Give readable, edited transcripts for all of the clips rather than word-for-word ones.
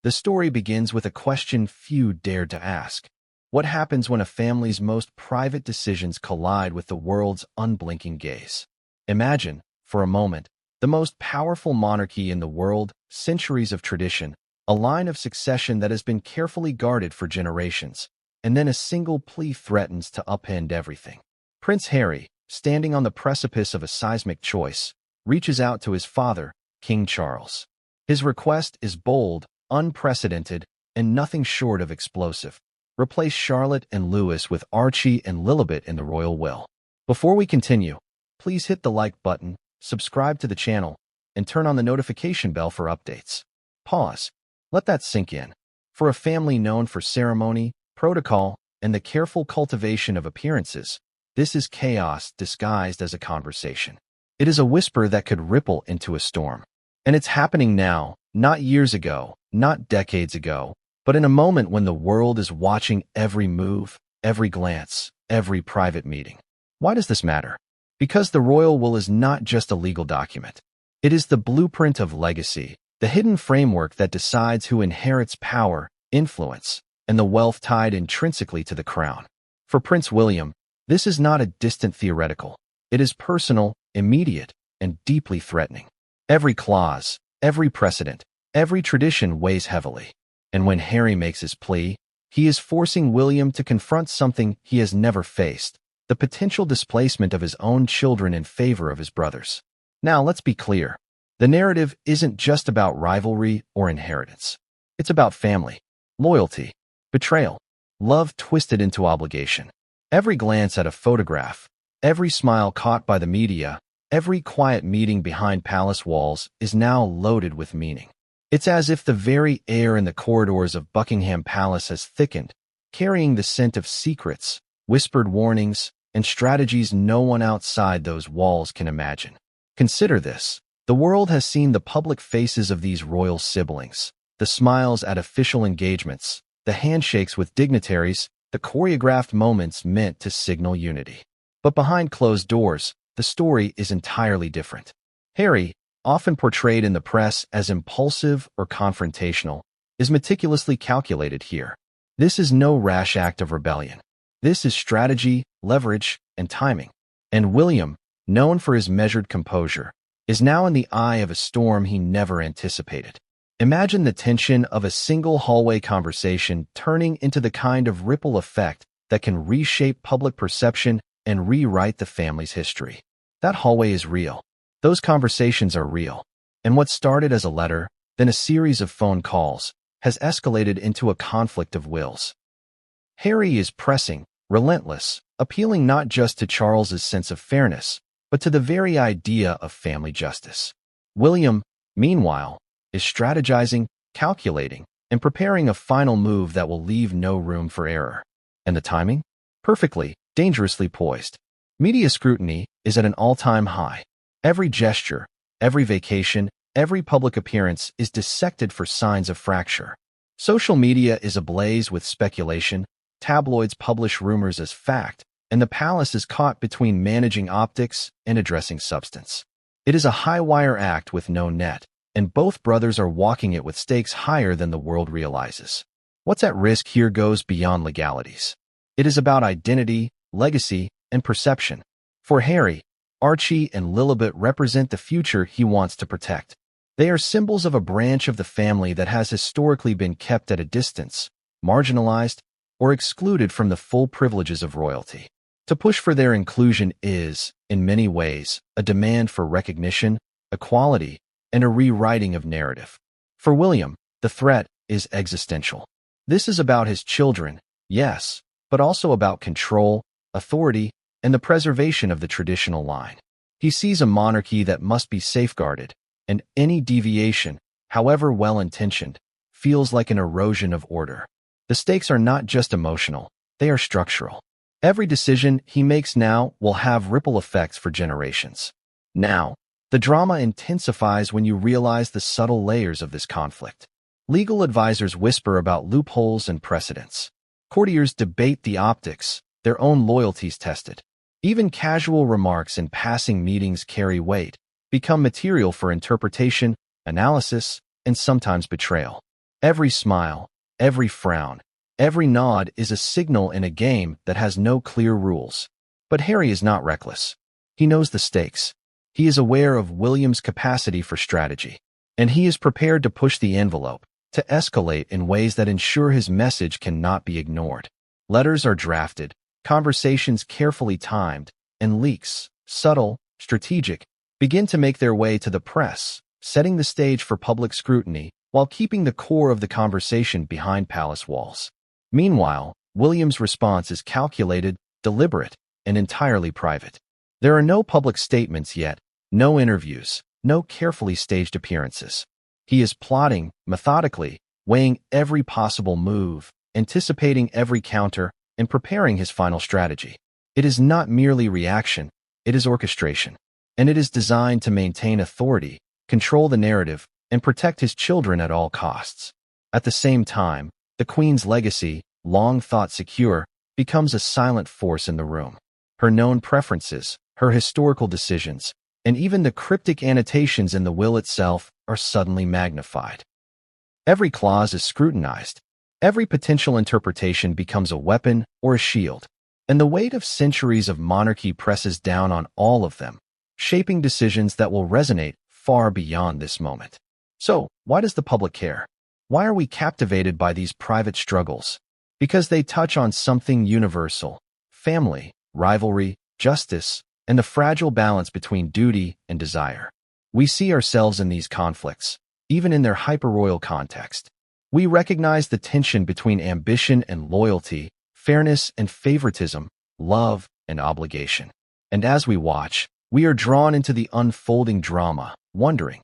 The story begins with a question few dared to ask. What happens when a family's most private decisions collide with the world's unblinking gaze? Imagine, for a moment, the most powerful monarchy in the world, centuries of tradition, a line of succession that has been carefully guarded for generations, and then a single plea threatens to upend everything. Prince Harry, standing on the precipice of a seismic choice, reaches out to his father, King Charles. His request is bold, unprecedented, and nothing short of explosive. Replace Charlotte and Louis with Archie and Lilibet in the royal will. Before we continue, please hit the like button, subscribe to the channel, and turn on the notification bell for updates. Pause. Let that sink in. For a family known for ceremony, protocol, and the careful cultivation of appearances, this is chaos disguised as a conversation. It is a whisper that could ripple into a storm. And it's happening now, not years ago, not decades ago, but in a moment when the world is watching every move, every glance, every private meeting. Why does this matter? Because the royal will is not just a legal document. It is the blueprint of legacy, the hidden framework that decides who inherits power, influence, and the wealth tied intrinsically to the crown. For Prince William, this is not a distant theoretical. It is personal, immediate, and deeply threatening. Every clause, every precedent, every tradition weighs heavily. And when Harry makes his plea, he is forcing William to confront something he has never faced, the potential displacement of his own children in favor of his brothers. Now, let's be clear. The narrative isn't just about rivalry or inheritance. It's about family, loyalty, betrayal, love twisted into obligation. Every glance at a photograph, every smile caught by the media, every quiet meeting behind palace walls is now loaded with meaning. It's as if the very air in the corridors of Buckingham Palace has thickened, carrying the scent of secrets, whispered warnings, and strategies no one outside those walls can imagine. Consider this. The world has seen the public faces of these royal siblings, the smiles at official engagements, the handshakes with dignitaries, the choreographed moments meant to signal unity. But behind closed doors, the story is entirely different. Harry, often portrayed in the press as impulsive or confrontational, is meticulously calculated here. This is no rash act of rebellion. This is strategy, leverage, and timing. And William, known for his measured composure, is now in the eye of a storm he never anticipated. Imagine the tension of a single hallway conversation turning into the kind of ripple effect that can reshape public perception and rewrite the family's history. That hallway is real. Those conversations are real. And what started as a letter, then a series of phone calls, has escalated into a conflict of wills. Harry is pressing, relentless, appealing not just to Charles's sense of fairness, but to the very idea of family justice. William, meanwhile, is strategizing, calculating, and preparing a final move that will leave no room for error. And the timing? Perfectly, dangerously poised. Media scrutiny is at an all-time high. Every gesture, every vacation, every public appearance is dissected for signs of fracture. Social media is ablaze with speculation, tabloids publish rumors as fact, and the palace is caught between managing optics and addressing substance. It is a high-wire act with no net, and both brothers are walking it with stakes higher than the world realizes. What's at risk here goes beyond legalities. It is about identity, legacy, and perception. For Harry, Archie and Lilibet represent the future he wants to protect. They are symbols of a branch of the family that has historically been kept at a distance, marginalized, or excluded from the full privileges of royalty. To push for their inclusion is, in many ways, a demand for recognition, equality, and a rewriting of narrative. For William, the threat is existential. This is about his children, yes, but also about control, authority, and the preservation of the traditional line. He sees a monarchy that must be safeguarded, and any deviation, however well-intentioned, feels like an erosion of order. The stakes are not just emotional, they are structural. Every decision he makes now will have ripple effects for generations. Now, the drama intensifies when you realize the subtle layers of this conflict. Legal advisors whisper about loopholes and precedents. Courtiers debate the optics, their own loyalties tested. Even casual remarks in passing meetings carry weight, become material for interpretation, analysis, and sometimes betrayal. Every smile, every frown, every nod is a signal in a game that has no clear rules. But Harry is not reckless. He knows the stakes. He is aware of William's capacity for strategy, and he is prepared to push the envelope, to escalate in ways that ensure his message cannot be ignored. Letters are drafted, conversations carefully timed, and leaks, subtle, strategic, begin to make their way to the press, setting the stage for public scrutiny while keeping the core of the conversation behind palace walls. Meanwhile, William's response is calculated, deliberate, and entirely private. There are no public statements yet, no interviews, no carefully staged appearances. He is plotting, methodically, weighing every possible move, anticipating every counter, and preparing his final strategy. It is not merely reaction, it is orchestration. And it is designed to maintain authority, control the narrative, and protect his children at all costs. At the same time, the Queen's legacy, long thought secure, becomes a silent force in the room. Her known preferences, her historical decisions, and even the cryptic annotations in the will itself are suddenly magnified. Every clause is scrutinized. Every potential interpretation becomes a weapon or a shield, and the weight of centuries of monarchy presses down on all of them, shaping decisions that will resonate far beyond this moment. So, why does the public care? Why are we captivated by these private struggles? Because they touch on something universal: family, rivalry, justice, and the fragile balance between duty and desire. We see ourselves in these conflicts, even in their hyper-royal context. We recognize the tension between ambition and loyalty, fairness and favoritism, love and obligation. And as we watch, we are drawn into the unfolding drama, wondering,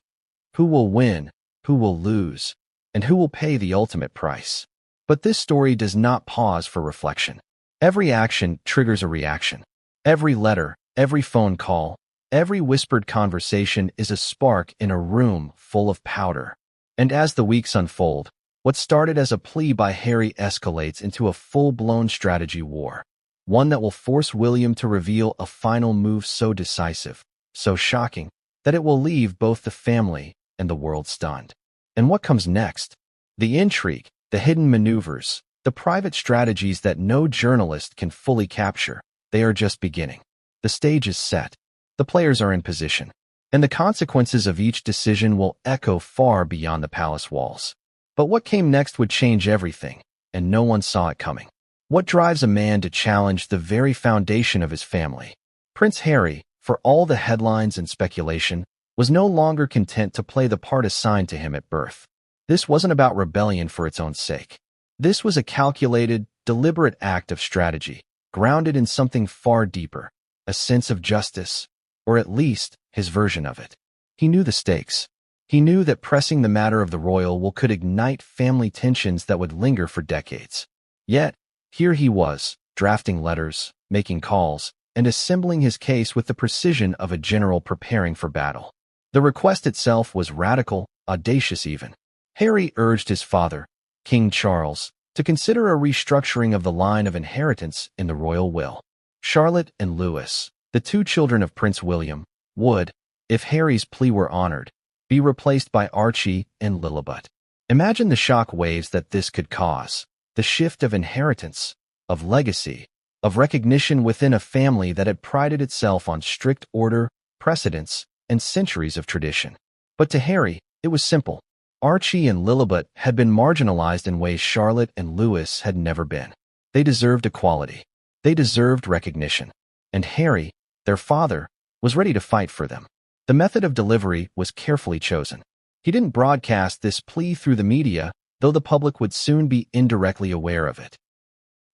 who will win, who will lose, and who will pay the ultimate price? But this story does not pause for reflection. Every action triggers a reaction. Every letter, every phone call, every whispered conversation is a spark in a room full of powder. And as the weeks unfold, what started as a plea by Harry escalates into a full-blown strategy war. One that will force William to reveal a final move so decisive, so shocking, that it will leave both the family and the world stunned. And what comes next? The intrigue, the hidden maneuvers, the private strategies that no journalist can fully capture, they are just beginning. The stage is set, the players are in position, and the consequences of each decision will echo far beyond the palace walls. But what came next would change everything, and no one saw it coming. What drives a man to challenge the very foundation of his family? Prince Harry, for all the headlines and speculation, was no longer content to play the part assigned to him at birth. This wasn't about rebellion for its own sake. This was a calculated, deliberate act of strategy, grounded in something far deeper, a sense of justice, or at least his version of it. He knew the stakes. He knew that pressing the matter of the royal will could ignite family tensions that would linger for decades. Yet, here he was, drafting letters, making calls, and assembling his case with the precision of a general preparing for battle. The request itself was radical, audacious even. Harry urged his father, King Charles, to consider a restructuring of the line of inheritance in the royal will. Charlotte and Louis, the two children of Prince William, would, if Harry's plea were honored, be replaced by Archie and Lilibet. Imagine the shock waves that this could cause, the shift of inheritance, of legacy, of recognition within a family that had prided itself on strict order, precedence, and centuries of tradition. But to Harry, it was simple. Archie and Lilibet had been marginalized in ways Charlotte and Louis had never been. They deserved equality. They deserved recognition. And Harry, their father, was ready to fight for them. The method of delivery was carefully chosen. He didn't broadcast this plea through the media, though the public would soon be indirectly aware of it.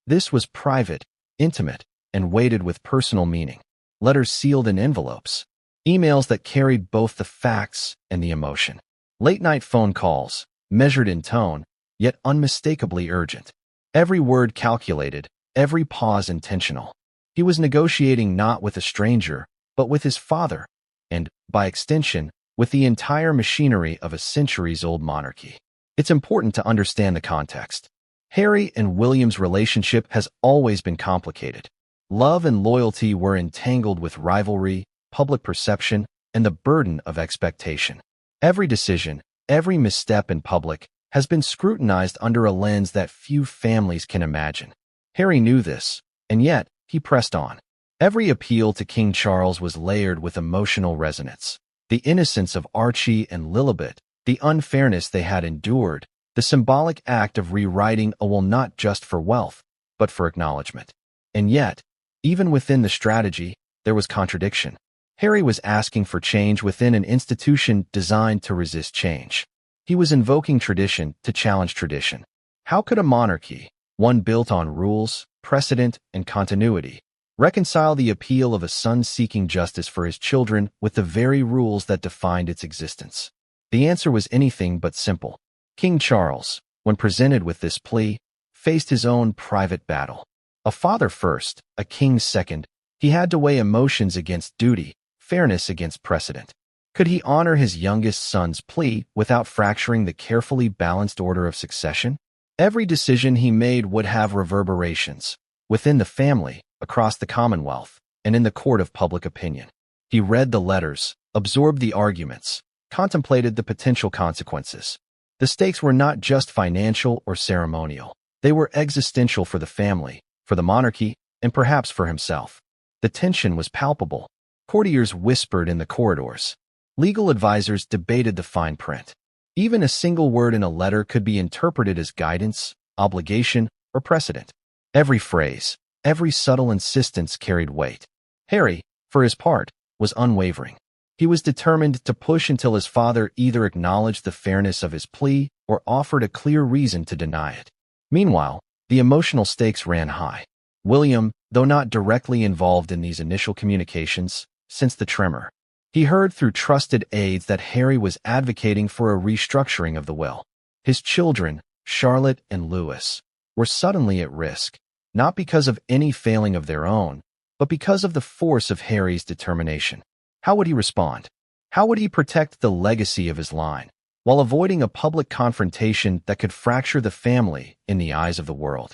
This was private, intimate, and weighted with personal meaning. Letters sealed in envelopes. Emails that carried both the facts and the emotion. Late-night phone calls, measured in tone, yet unmistakably urgent. Every word calculated, every pause intentional. He was negotiating not with a stranger, but with his father, and, by extension, with the entire machinery of a centuries-old monarchy. It's important to understand the context. Harry and William's relationship has always been complicated. Love and loyalty were entangled with rivalry, public perception, and the burden of expectation. Every decision, every misstep in public, has been scrutinized under a lens that few families can imagine. Harry knew this, and yet he pressed on. Every appeal to King Charles was layered with emotional resonance. The innocence of Archie and Lilibet, the unfairness they had endured, the symbolic act of rewriting a will not just for wealth, but for acknowledgement. And yet, even within the strategy, there was contradiction. Harry was asking for change within an institution designed to resist change. He was invoking tradition to challenge tradition. How could a monarchy, one built on rules, precedent, and continuity, reconcile the appeal of a son seeking justice for his children with the very rules that defined its existence? The answer was anything but simple. King Charles, when presented with this plea, faced his own private battle. A father first, a king second, he had to weigh emotions against duty, fairness against precedent. Could he honor his youngest son's plea without fracturing the carefully balanced order of succession? Every decision he made would have reverberations within the family, across the Commonwealth, and in the court of public opinion. He read the letters, absorbed the arguments, contemplated the potential consequences. The stakes were not just financial or ceremonial. They were existential for the family, for the monarchy, and perhaps for himself. The tension was palpable. Courtiers whispered in the corridors. Legal advisors debated the fine print. Even a single word in a letter could be interpreted as guidance, obligation, or precedent. Every phrase, every subtle insistence carried weight. Harry, for his part, was unwavering. He was determined to push until his father either acknowledged the fairness of his plea or offered a clear reason to deny it. Meanwhile, the emotional stakes ran high. William, though not directly involved in these initial communications, sensed the tremor. He heard through trusted aides that Harry was advocating for a restructuring of the will. His children, Charlotte and Louis, were suddenly at risk, not because of any failing of their own, but because of the force of Harry's determination. How would he respond? How would he protect the legacy of his line, while avoiding a public confrontation that could fracture the family in the eyes of the world?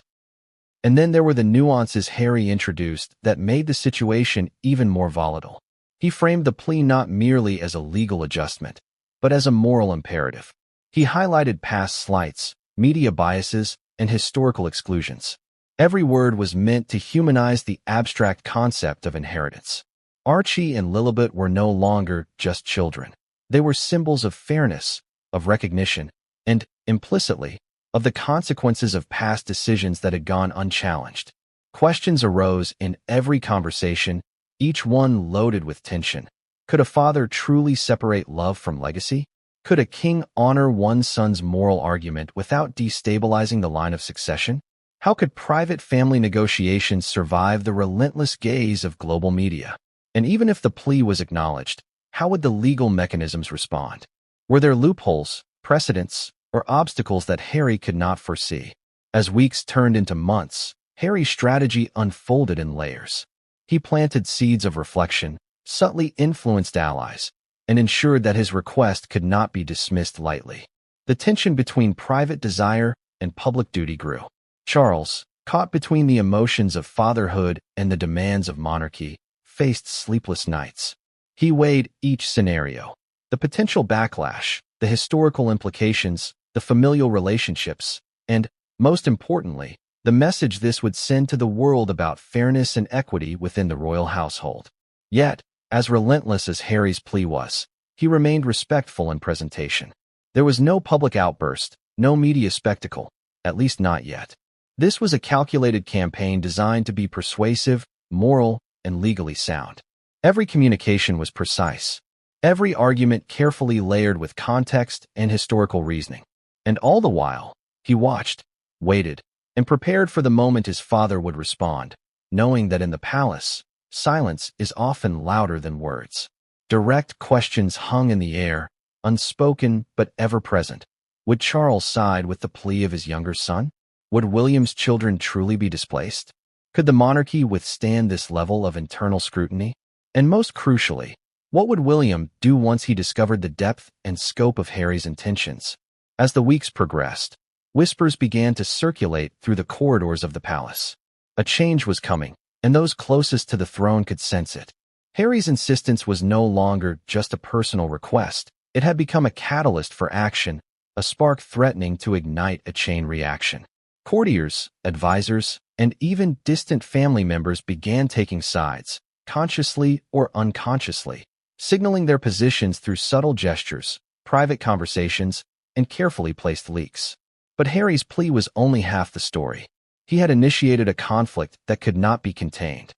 And then there were the nuances Harry introduced that made the situation even more volatile. He framed the plea not merely as a legal adjustment, but as a moral imperative. He highlighted past slights, media biases, and historical exclusions. Every word was meant to humanize the abstract concept of inheritance. Archie and Lilibet were no longer just children. They were symbols of fairness, of recognition, and, implicitly, of the consequences of past decisions that had gone unchallenged. Questions arose in every conversation, each one loaded with tension. Could a father truly separate love from legacy? Could a king honor one son's moral argument without destabilizing the line of succession? How could private family negotiations survive the relentless gaze of global media? And even if the plea was acknowledged, how would the legal mechanisms respond? Were there loopholes, precedents, or obstacles that Harry could not foresee? As weeks turned into months, Harry's strategy unfolded in layers. He planted seeds of reflection, subtly influenced allies, and ensured that his request could not be dismissed lightly. The tension between private desire and public duty grew. Charles, caught between the emotions of fatherhood and the demands of monarchy, faced sleepless nights. He weighed each scenario, the potential backlash, the historical implications, the familial relationships, and, most importantly, the message this would send to the world about fairness and equity within the royal household. Yet, as relentless as Harry's plea was, he remained respectful in presentation. There was no public outburst, no media spectacle, at least not yet. This was a calculated campaign designed to be persuasive, moral, and legally sound. Every communication was precise, every argument carefully layered with context and historical reasoning. And all the while, he watched, waited, and prepared for the moment his father would respond, knowing that in the palace, silence is often louder than words. Direct questions hung in the air, unspoken but ever present. Would Charles side with the plea of his younger son? Would William's children truly be displaced? Could the monarchy withstand this level of internal scrutiny? And most crucially, what would William do once he discovered the depth and scope of Harry's intentions? As the weeks progressed, whispers began to circulate through the corridors of the palace. A change was coming, and those closest to the throne could sense it. Harry's insistence was no longer just a personal request. It had become a catalyst for action, a spark threatening to ignite a chain reaction. Courtiers, advisors, and even distant family members began taking sides, consciously or unconsciously, signaling their positions through subtle gestures, private conversations, and carefully placed leaks. But Harry's plea was only half the story. He had initiated a conflict that could not be contained.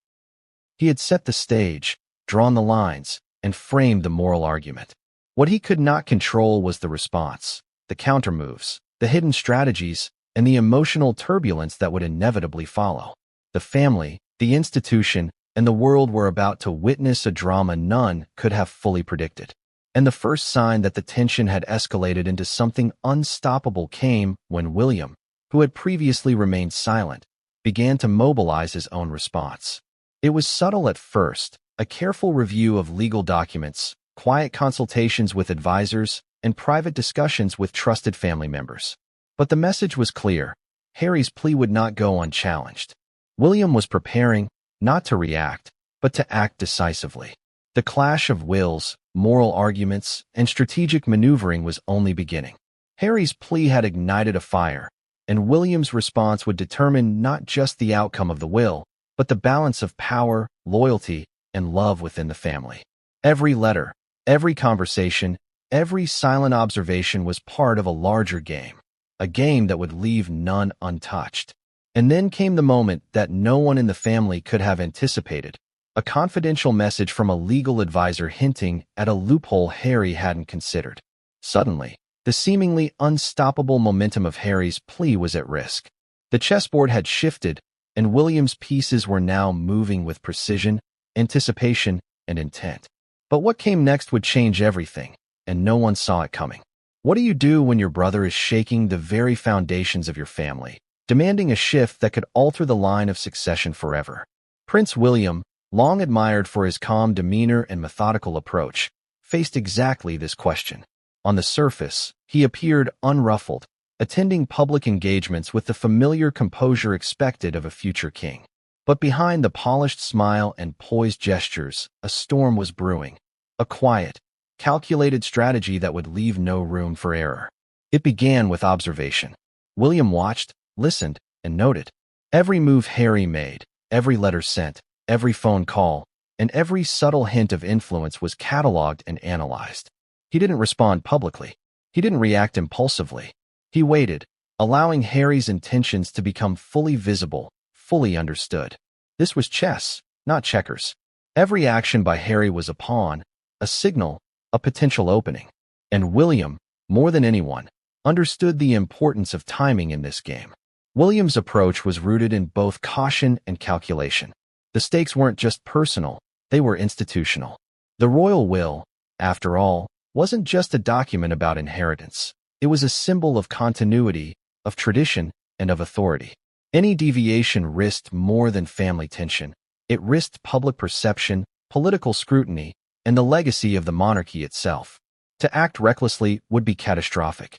He had set the stage, drawn the lines, and framed the moral argument. What he could not control was the response, the countermoves, the hidden strategies, and the emotional turbulence that would inevitably follow. The family, the institution, and the world were about to witness a drama none could have fully predicted. And the first sign that the tension had escalated into something unstoppable came when William, who had previously remained silent, began to mobilize his own response. It was subtle at first, a careful review of legal documents, quiet consultations with advisors, and private discussions with trusted family members. But the message was clear. Harry's plea would not go unchallenged. William was preparing, not to react, but to act decisively. The clash of wills, moral arguments, and strategic maneuvering was only beginning. Harry's plea had ignited a fire, and William's response would determine not just the outcome of the will, but the balance of power, loyalty, and love within the family. Every letter, every conversation, every silent observation was part of a larger game, a game that would leave none untouched. And then came the moment that no one in the family could have anticipated, a confidential message from a legal advisor hinting at a loophole Harry hadn't considered. Suddenly, the seemingly unstoppable momentum of Harry's plea was at risk. The chessboard had shifted, and William's pieces were now moving with precision, anticipation, and intent. But what came next would change everything, and no one saw it coming. What do you do when your brother is shaking the very foundations of your family, demanding a shift that could alter the line of succession forever? Prince William, long admired for his calm demeanor and methodical approach, faced exactly this question. On the surface, he appeared unruffled, attending public engagements with the familiar composure expected of a future king. But behind the polished smile and poised gestures, a storm was brewing, a quiet, calculated strategy that would leave no room for error. It began with observation. William watched, listened, and noted. Every move Harry made, every letter sent, every phone call, and every subtle hint of influence was cataloged and analyzed. He didn't respond publicly. He didn't react impulsively. He waited, allowing Harry's intentions to become fully visible, fully understood. This was chess, not checkers. Every action by Harry was a pawn, a signal, a potential opening. And William, more than anyone, understood the importance of timing in this game. William's approach was rooted in both caution and calculation. The stakes weren't just personal, they were institutional. The royal will, after all, wasn't just a document about inheritance. It was a symbol of continuity, of tradition, and of authority. Any deviation risked more than family tension. It risked public perception, political scrutiny, and the legacy of the monarchy itself. To act recklessly would be catastrophic.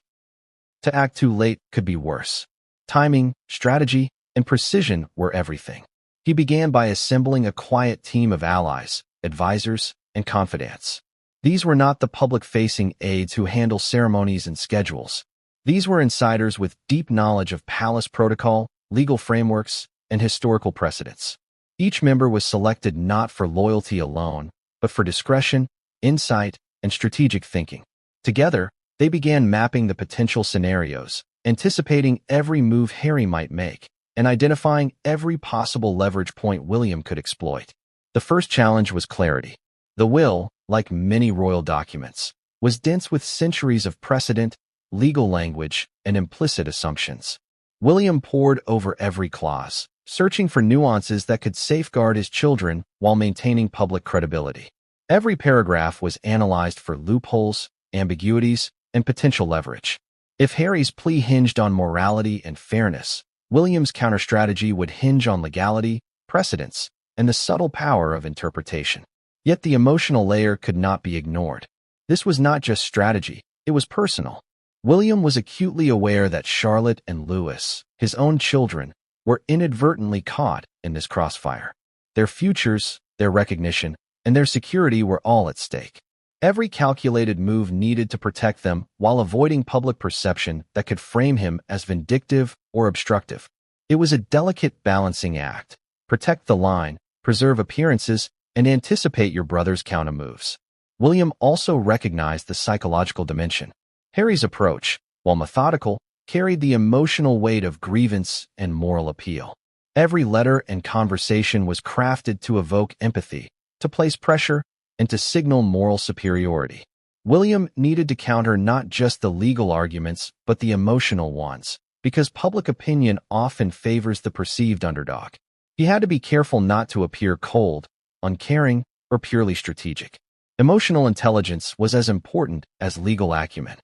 To act too late could be worse. Timing, strategy, and precision were everything. He began by assembling a quiet team of allies, advisors, and confidants. These were not the public-facing aides who handle ceremonies and schedules. These were insiders with deep knowledge of palace protocol, legal frameworks, and historical precedents. Each member was selected not for loyalty alone, but for discretion, insight, and strategic thinking. Together, they began mapping the potential scenarios, anticipating every move Harry might make, and identifying every possible leverage point William could exploit. The first challenge was clarity. The will, like many royal documents, was dense with centuries of precedent, legal language, and implicit assumptions. William pored over every clause, searching for nuances that could safeguard his children while maintaining public credibility. Every paragraph was analyzed for loopholes, ambiguities, and potential leverage. If Harry's plea hinged on morality and fairness, William's counterstrategy would hinge on legality, precedence, and the subtle power of interpretation. Yet the emotional layer could not be ignored. This was not just strategy, it was personal. William was acutely aware that Charlotte and Louis, his own children, were inadvertently caught in this crossfire. Their futures, their recognition, and their security were all at stake. Every calculated move needed to protect them while avoiding public perception that could frame him as vindictive or obstructive. It was a delicate balancing act. Protect the line, preserve appearances, and anticipate your brother's counter-moves. William also recognized the psychological dimension. Harry's approach, while methodical, carried the emotional weight of grievance and moral appeal. Every letter and conversation was crafted to evoke empathy, to place pressure, and to signal moral superiority. William needed to counter not just the legal arguments, but the emotional ones, because public opinion often favors the perceived underdog. He had to be careful not to appear cold, uncaring, or purely strategic. Emotional intelligence was as important as legal acumen.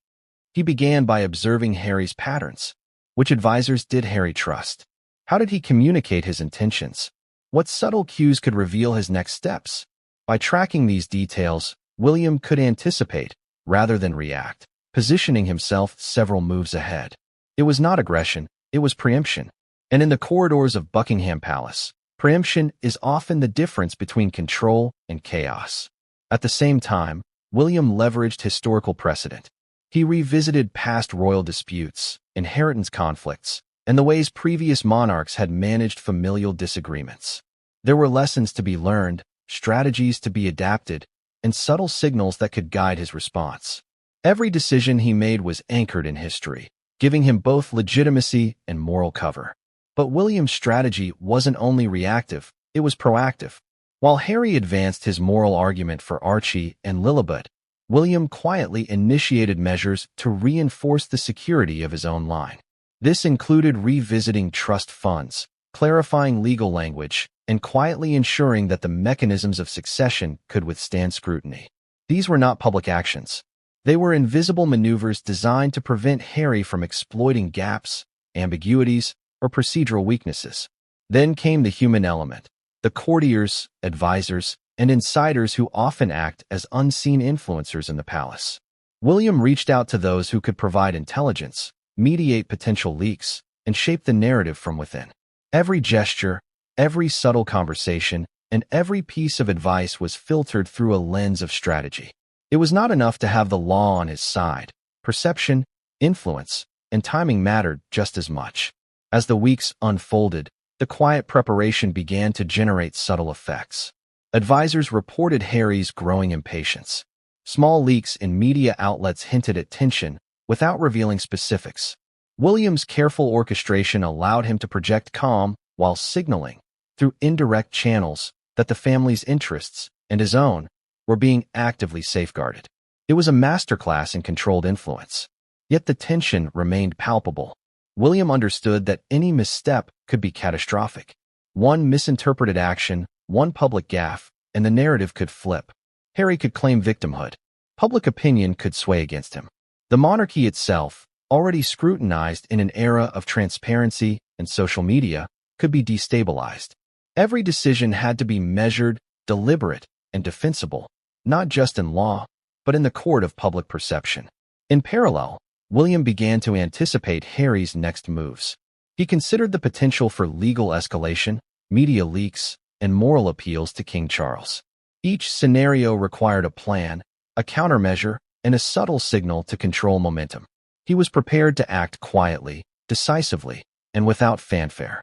He began by observing Harry's patterns. Which advisors did Harry trust? How did he communicate his intentions? What subtle cues could reveal his next steps? By tracking these details, William could anticipate, rather than react, positioning himself several moves ahead. It was not aggression, it was preemption. And in the corridors of Buckingham Palace, preemption is often the difference between control and chaos. At the same time, William leveraged historical precedent. He revisited past royal disputes, inheritance conflicts, and the ways previous monarchs had managed familial disagreements. There were lessons to be learned, strategies to be adapted, and subtle signals that could guide his response. Every decision he made was anchored in history, giving him both legitimacy and moral cover. But William's strategy wasn't only reactive, it was proactive. While Harry advanced his moral argument for Archie and Lilibet, William quietly initiated measures to reinforce the security of his own line. This included revisiting trust funds, clarifying legal language, and quietly ensuring that the mechanisms of succession could withstand scrutiny. These were not public actions. They were invisible maneuvers designed to prevent Harry from exploiting gaps, ambiguities, or procedural weaknesses. Then came the human element. The courtiers, advisors, and insiders who often act as unseen influencers in the palace. William reached out to those who could provide intelligence, mediate potential leaks, and shape the narrative from within. Every gesture, every subtle conversation, and every piece of advice was filtered through a lens of strategy. It was not enough to have the law on his side. Perception, influence, and timing mattered just as much. As the weeks unfolded, the quiet preparation began to generate subtle effects. Advisors reported Harry's growing impatience. Small leaks in media outlets hinted at tension without revealing specifics. William's careful orchestration allowed him to project calm while signaling, through indirect channels, that the family's interests, and his own, were being actively safeguarded. It was a masterclass in controlled influence. Yet the tension remained palpable. William understood that any misstep could be catastrophic. One misinterpreted action, one public gaffe, and the narrative could flip. Harry could claim victimhood. Public opinion could sway against him. The monarchy itself, already scrutinized in an era of transparency and social media, could be destabilized. Every decision had to be measured, deliberate, and defensible, not just in law, but in the court of public perception. In parallel, William began to anticipate Harry's next moves. He considered the potential for legal escalation, media leaks, and moral appeals to King Charles. Each scenario required a plan, a countermeasure, and a subtle signal to control momentum. He was prepared to act quietly, decisively, and without fanfare.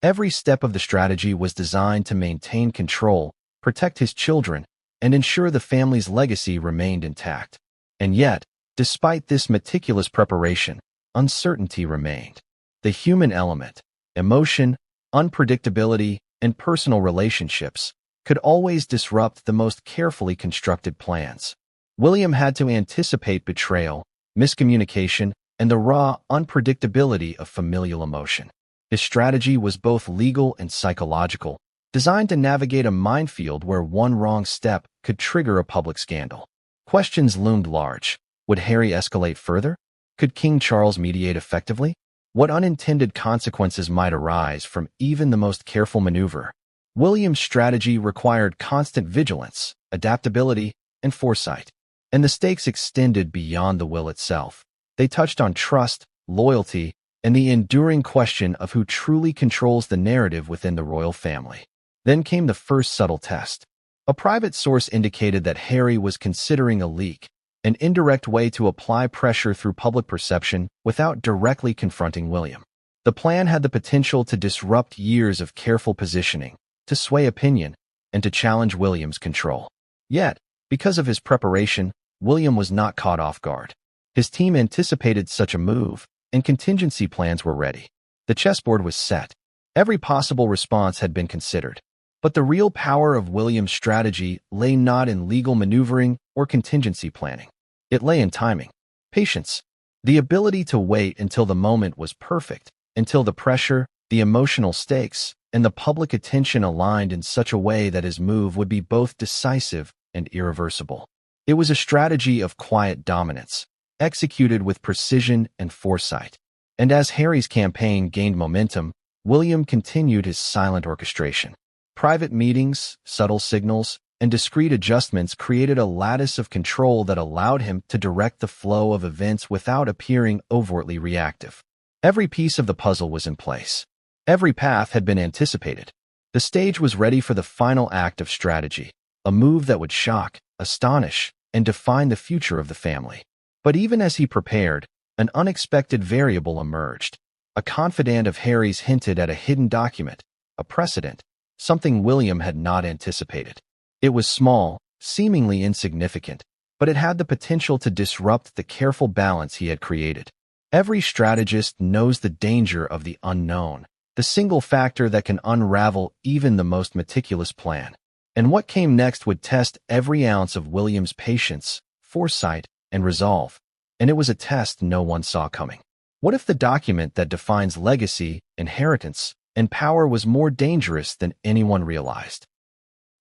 Every step of the strategy was designed to maintain control, protect his children, and ensure the family's legacy remained intact. And yet, despite this meticulous preparation, uncertainty remained. The human element, emotion, unpredictability, and personal relationships could always disrupt the most carefully constructed plans. William had to anticipate betrayal, miscommunication, and the raw unpredictability of familial emotion. His strategy was both legal and psychological, designed to navigate a minefield where one wrong step could trigger a public scandal. Questions loomed large. Would Harry escalate further? Could King Charles mediate effectively? What unintended consequences might arise from even the most careful maneuver? William's strategy required constant vigilance, adaptability, and foresight. And the stakes extended beyond the will itself. They touched on trust, loyalty, and the enduring question of who truly controls the narrative within the royal family. Then came the first subtle test. A private source indicated that Harry was considering a leak, an indirect way to apply pressure through public perception without directly confronting William. The plan had the potential to disrupt years of careful positioning, to sway opinion, and to challenge William's control. Yet, because of his preparation, William was not caught off guard. His team anticipated such a move, and contingency plans were ready. The chessboard was set. Every possible response had been considered. But the real power of William's strategy lay not in legal maneuvering or contingency planning. It lay in timing, patience, the ability to wait until the moment was perfect, until the pressure, the emotional stakes, and the public attention aligned in such a way that his move would be both decisive and irreversible. It was a strategy of quiet dominance, executed with precision and foresight. And as Harry's campaign gained momentum, William continued his silent orchestration. Private meetings, subtle signals, and discreet adjustments created a lattice of control that allowed him to direct the flow of events without appearing overtly reactive. Every piece of the puzzle was in place. Every path had been anticipated. The stage was ready for the final act of strategy, a move that would shock, astonish, and define the future of the family. But even as he prepared, an unexpected variable emerged. A confidant of Harry's hinted at a hidden document, a precedent, something William had not anticipated. It was small, seemingly insignificant, but it had the potential to disrupt the careful balance he had created. Every strategist knows the danger of the unknown, the single factor that can unravel even the most meticulous plan. And what came next would test every ounce of William's patience, foresight, and resolve. And it was a test no one saw coming. What if the document that defines legacy, inheritance, and power was more dangerous than anyone realized?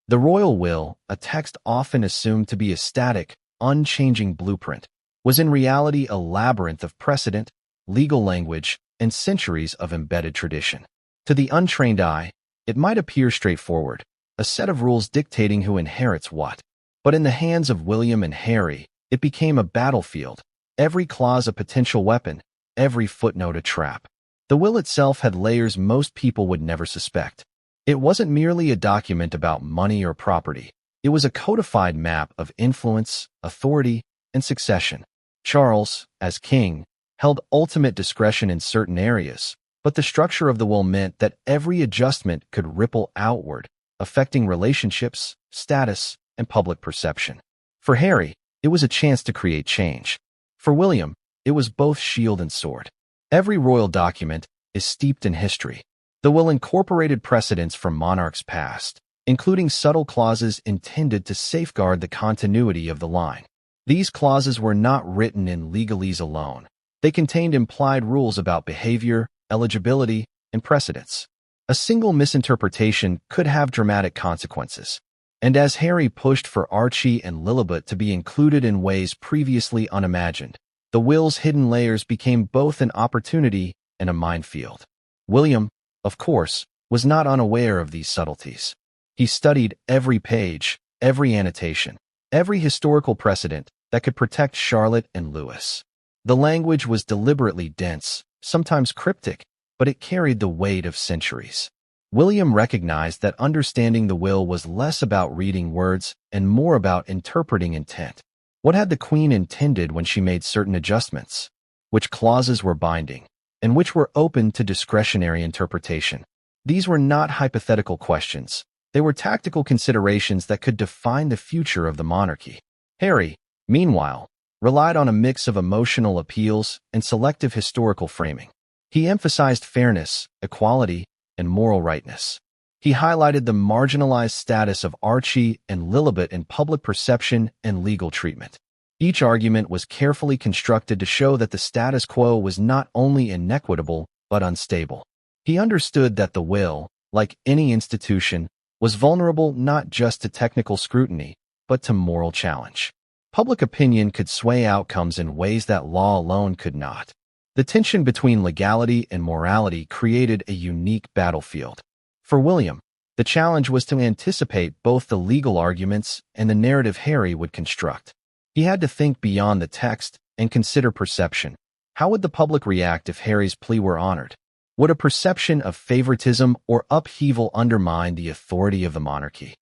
The royal will, a text often assumed to be a static, unchanging blueprint, was in reality a labyrinth of precedent, legal language, and centuries of embedded tradition. To the untrained eye, it might appear straightforward, a set of rules dictating who inherits what. But in the hands of William and Harry, it became a battlefield, every clause a potential weapon, every footnote a trap. The will itself had layers most people would never suspect. It wasn't merely a document about money or property. It was a codified map of influence, authority, and succession. Charles, as king, held ultimate discretion in certain areas, but the structure of the will meant that every adjustment could ripple outward, affecting relationships, status, and public perception. For Harry, it was a chance to create change. For William, it was both shield and sword. Every royal document is steeped in history. The will incorporated precedents from monarchs past, including subtle clauses intended to safeguard the continuity of the line. These clauses were not written in legalese alone. They contained implied rules about behavior, eligibility, and precedence. A single misinterpretation could have dramatic consequences. And as Harry pushed for Archie and Lilibet to be included in ways previously unimagined, the will's hidden layers became both an opportunity and a minefield. William, of course, was not unaware of these subtleties. He studied every page, every annotation, every historical precedent that could protect Charlotte and Louis. The language was deliberately dense, sometimes cryptic, but it carried the weight of centuries. William recognized that understanding the will was less about reading words and more about interpreting intent. What had the Queen intended when she made certain adjustments? Which clauses were binding, and which were open to discretionary interpretation? These were not hypothetical questions. They were tactical considerations that could define the future of the monarchy. Harry, meanwhile, relied on a mix of emotional appeals and selective historical framing. He emphasized fairness, equality, and moral rightness. He highlighted the marginalized status of Archie and Lilibet in public perception and legal treatment. Each argument was carefully constructed to show that the status quo was not only inequitable but unstable. He understood that the will, like any institution, was vulnerable not just to technical scrutiny, but to moral challenge. Public opinion could sway outcomes in ways that law alone could not. The tension between legality and morality created a unique battlefield. For William, the challenge was to anticipate both the legal arguments and the narrative Harry would construct. He had to think beyond the text and consider perception. How would the public react if Harry's plea were honored? Would a perception of favoritism or upheaval undermine the authority of the monarchy?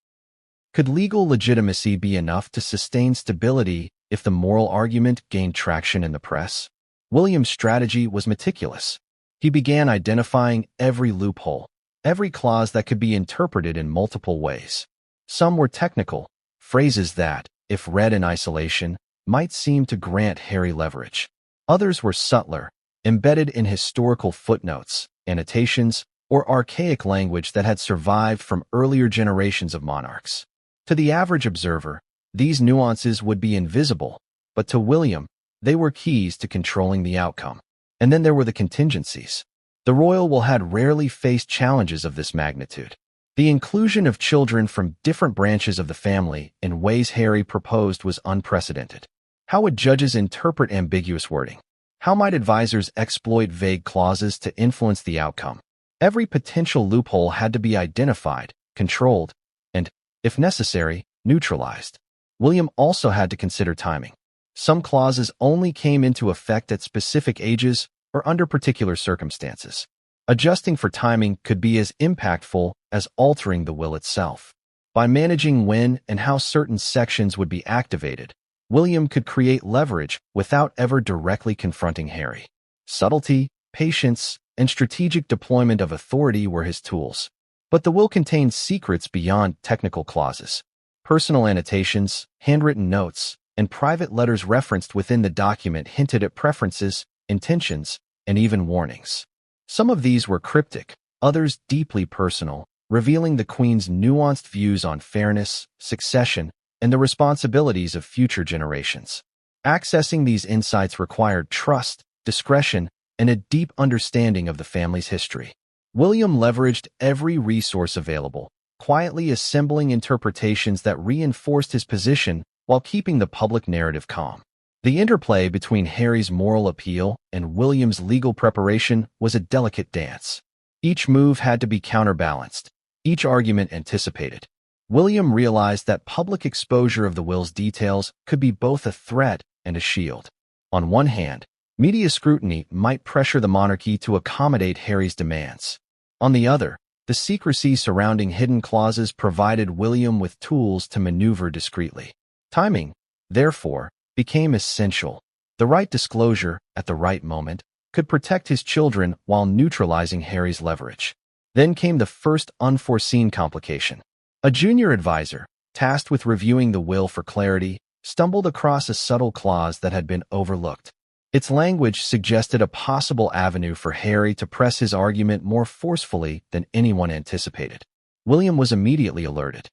Could legal legitimacy be enough to sustain stability if the moral argument gained traction in the press? William's strategy was meticulous. He began identifying every loophole, every clause that could be interpreted in multiple ways. Some were technical, phrases that, if read in isolation, might seem to grant Harry leverage. Others were subtler, embedded in historical footnotes, annotations, or archaic language that had survived from earlier generations of monarchs. To the average observer, these nuances would be invisible, but to William, they were keys to controlling the outcome. And then there were the contingencies. The royal will had rarely faced challenges of this magnitude. The inclusion of children from different branches of the family in ways Harry proposed was unprecedented. How would judges interpret ambiguous wording? How might advisors exploit vague clauses to influence the outcome? Every potential loophole had to be identified, controlled, and, if necessary, neutralized. William also had to consider timing. Some clauses only came into effect at specific ages or under particular circumstances. Adjusting for timing could be as impactful as altering the will itself. By managing when and how certain sections would be activated, William could create leverage without ever directly confronting Harry. Subtlety, patience, and strategic deployment of authority were his tools. But the will contained secrets beyond technical clauses. Personal annotations, handwritten notes, and private letters referenced within the document hinted at preferences, intentions, and even warnings. Some of these were cryptic, others deeply personal, revealing the Queen's nuanced views on fairness, succession, and the responsibilities of future generations. Accessing these insights required trust, discretion, and a deep understanding of the family's history. William leveraged every resource available, quietly assembling interpretations that reinforced his position while keeping the public narrative calm. The interplay between Harry's moral appeal and William's legal preparation was a delicate dance. Each move had to be counterbalanced, each argument anticipated. William realized that public exposure of the will's details could be both a threat and a shield. On one hand, media scrutiny might pressure the monarchy to accommodate Harry's demands. On the other, the secrecy surrounding hidden clauses provided William with tools to maneuver discreetly. Timing, therefore, became essential. The right disclosure, at the right moment, could protect his children while neutralizing Harry's leverage. Then came the first unforeseen complication. A junior advisor, tasked with reviewing the will for clarity, stumbled across a subtle clause that had been overlooked. Its language suggested a possible avenue for Harry to press his argument more forcefully than anyone anticipated. William was immediately alerted.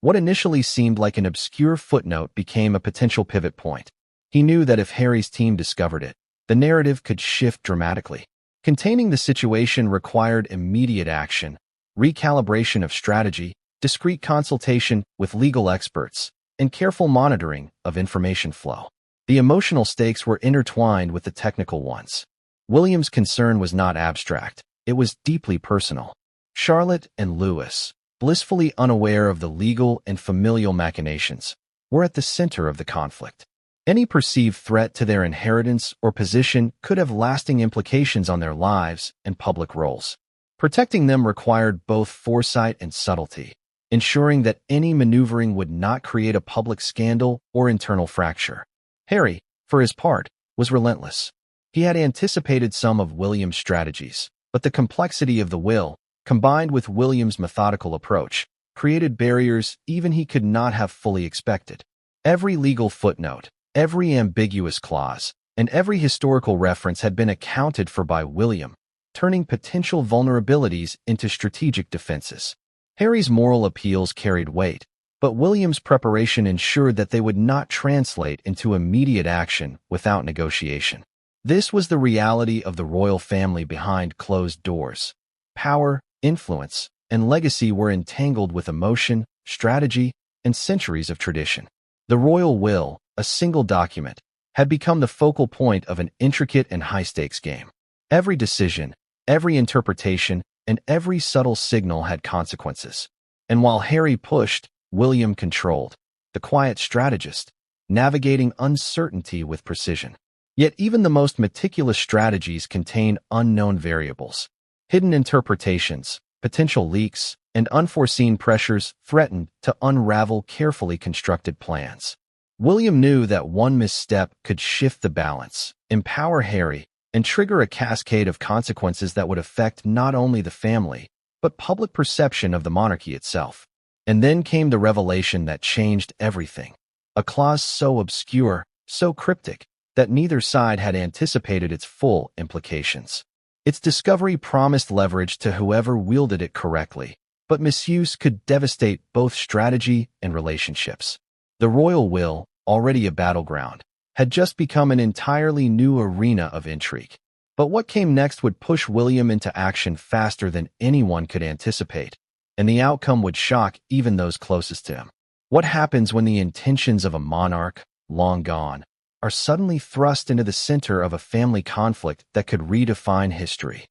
What initially seemed like an obscure footnote became a potential pivot point. He knew that if Harry's team discovered it, the narrative could shift dramatically. Containing the situation required immediate action, recalibration of strategy, discreet consultation with legal experts, and careful monitoring of information flow. The emotional stakes were intertwined with the technical ones. William's concern was not abstract, it was deeply personal. Charlotte and Louis, blissfully unaware of the legal and familial machinations, were at the center of the conflict. Any perceived threat to their inheritance or position could have lasting implications on their lives and public roles. Protecting them required both foresight and subtlety, ensuring that any maneuvering would not create a public scandal or internal fracture. Harry, for his part, was relentless. He had anticipated some of William's strategies, but the complexity of the will, combined with William's methodical approach, created barriers even he could not have fully expected. Every legal footnote, every ambiguous clause, and every historical reference had been accounted for by William, turning potential vulnerabilities into strategic defenses. Harry's moral appeals carried weight, but William's preparation ensured that they would not translate into immediate action without negotiation. This was the reality of the royal family behind closed doors. Power, influence, and legacy were entangled with emotion, strategy, and centuries of tradition. The royal will, a single document, had become the focal point of an intricate and high-stakes game. Every decision, every interpretation, and every subtle signal had consequences. And while Harry pushed, William controlled, the quiet strategist, navigating uncertainty with precision. Yet even the most meticulous strategies contain unknown variables, hidden interpretations, potential leaks, and unforeseen pressures threatened to unravel carefully constructed plans. William knew that one misstep could shift the balance, empower Harry, and trigger a cascade of consequences that would affect not only the family, but public perception of the monarchy itself. And then came the revelation that changed everything. A clause so obscure, so cryptic, that neither side had anticipated its full implications. Its discovery promised leverage to whoever wielded it correctly, but misuse could devastate both strategy and relationships. The royal will, already a battleground, had just become an entirely new arena of intrigue. But what came next would push William into action faster than anyone could anticipate, and the outcome would shock even those closest to him. What happens when the intentions of a monarch, long gone, are suddenly thrust into the center of a family conflict that could redefine history?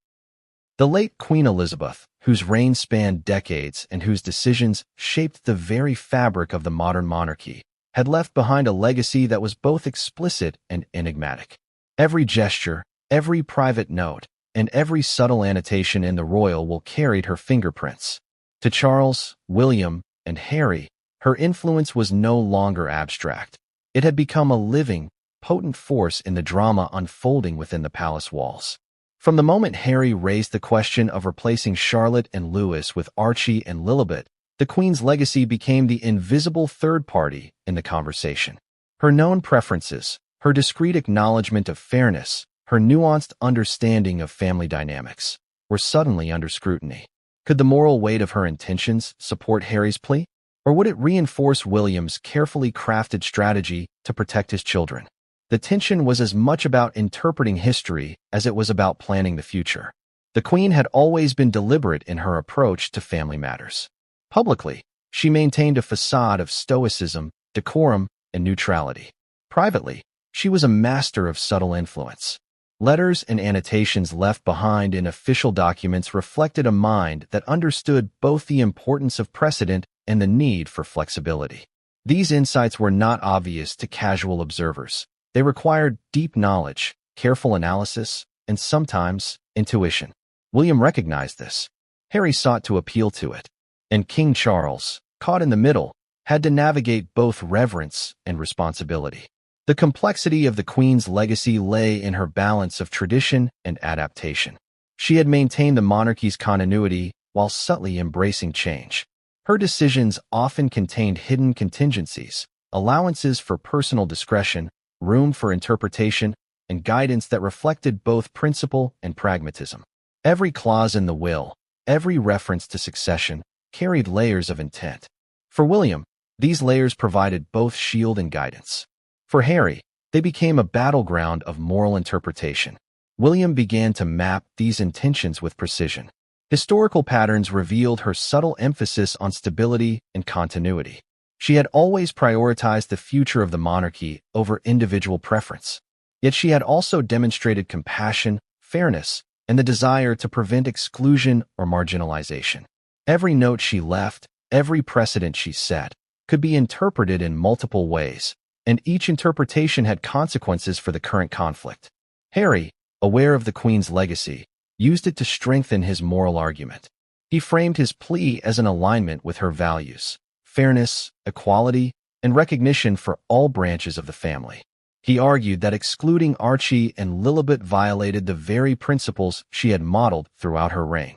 The late Queen Elizabeth, whose reign spanned decades and whose decisions shaped the very fabric of the modern monarchy, had left behind a legacy that was both explicit and enigmatic. Every gesture, every private note, and every subtle annotation in the royal will carried her fingerprints. To Charles, William, and Harry, her influence was no longer abstract. It had become a living, potent force in the drama unfolding within the palace walls. From the moment Harry raised the question of replacing Charlotte and Louis with Archie and Lilibet, the Queen's legacy became the invisible third party in the conversation. Her known preferences, her discreet acknowledgement of fairness, her nuanced understanding of family dynamics, were suddenly under scrutiny. Could the moral weight of her intentions support Harry's plea? Or would it reinforce William's carefully crafted strategy to protect his children? The tension was as much about interpreting history as it was about planning the future. The Queen had always been deliberate in her approach to family matters. Publicly, she maintained a facade of stoicism, decorum, and neutrality. Privately, she was a master of subtle influence. Letters and annotations left behind in official documents reflected a mind that understood both the importance of precedent and the need for flexibility. These insights were not obvious to casual observers. They required deep knowledge, careful analysis, and sometimes intuition. William recognized this. Harry sought to appeal to it. And King Charles, caught in the middle, had to navigate both reverence and responsibility. The complexity of the Queen's legacy lay in her balance of tradition and adaptation. She had maintained the monarchy's continuity while subtly embracing change. Her decisions often contained hidden contingencies, allowances for personal discretion, room for interpretation, and guidance that reflected both principle and pragmatism. Every clause in the will, every reference to succession, carried layers of intent. For William, these layers provided both shield and guidance. For Harry, they became a battleground of moral interpretation. William began to map these intentions with precision. Historical patterns revealed her subtle emphasis on stability and continuity. She had always prioritized the future of the monarchy over individual preference. Yet she had also demonstrated compassion, fairness, and the desire to prevent exclusion or marginalization. Every note she left, every precedent she set, could be interpreted in multiple ways, and each interpretation had consequences for the current conflict. Harry, aware of the Queen's legacy, used it to strengthen his moral argument. He framed his plea as an alignment with her values: fairness, equality, and recognition for all branches of the family. He argued that excluding Archie and Lilibet violated the very principles she had modeled throughout her reign.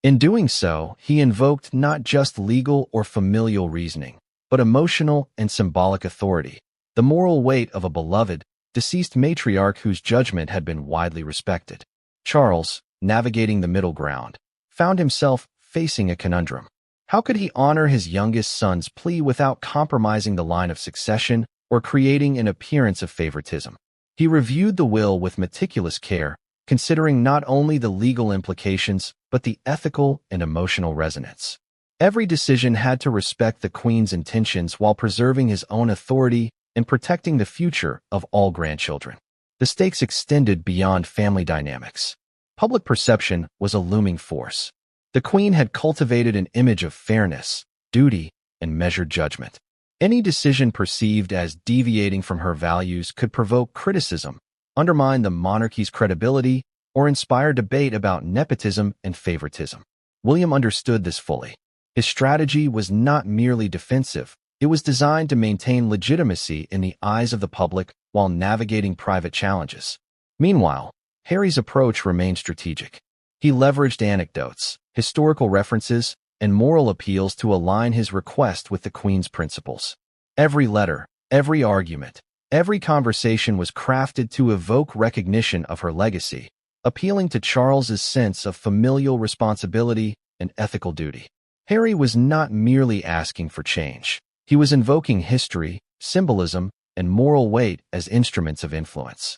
In doing so, he invoked not just legal or familial reasoning, but emotional and symbolic authority, the moral weight of a beloved, deceased matriarch whose judgment had been widely respected. Charles, navigating the middle ground, found himself facing a conundrum. How could he honor his youngest son's plea without compromising the line of succession or creating an appearance of favoritism? He reviewed the will with meticulous care, considering not only the legal implications, but the ethical and emotional resonance. Every decision had to respect the Queen's intentions while preserving his own authority and protecting the future of all grandchildren. The stakes extended beyond family dynamics. Public perception was a looming force. The Queen had cultivated an image of fairness, duty, and measured judgment. Any decision perceived as deviating from her values could provoke criticism, undermine the monarchy's credibility, or inspire debate about nepotism and favoritism. William understood this fully. His strategy was not merely defensive, it was designed to maintain legitimacy in the eyes of the public while navigating private challenges. Meanwhile, Harry's approach remained strategic. He leveraged anecdotes, historical references, and moral appeals to align his request with the Queen's principles. Every letter, every argument, every conversation was crafted to evoke recognition of her legacy, appealing to Charles's sense of familial responsibility and ethical duty. Harry was not merely asking for change. He was invoking history, symbolism, and moral weight as instruments of influence.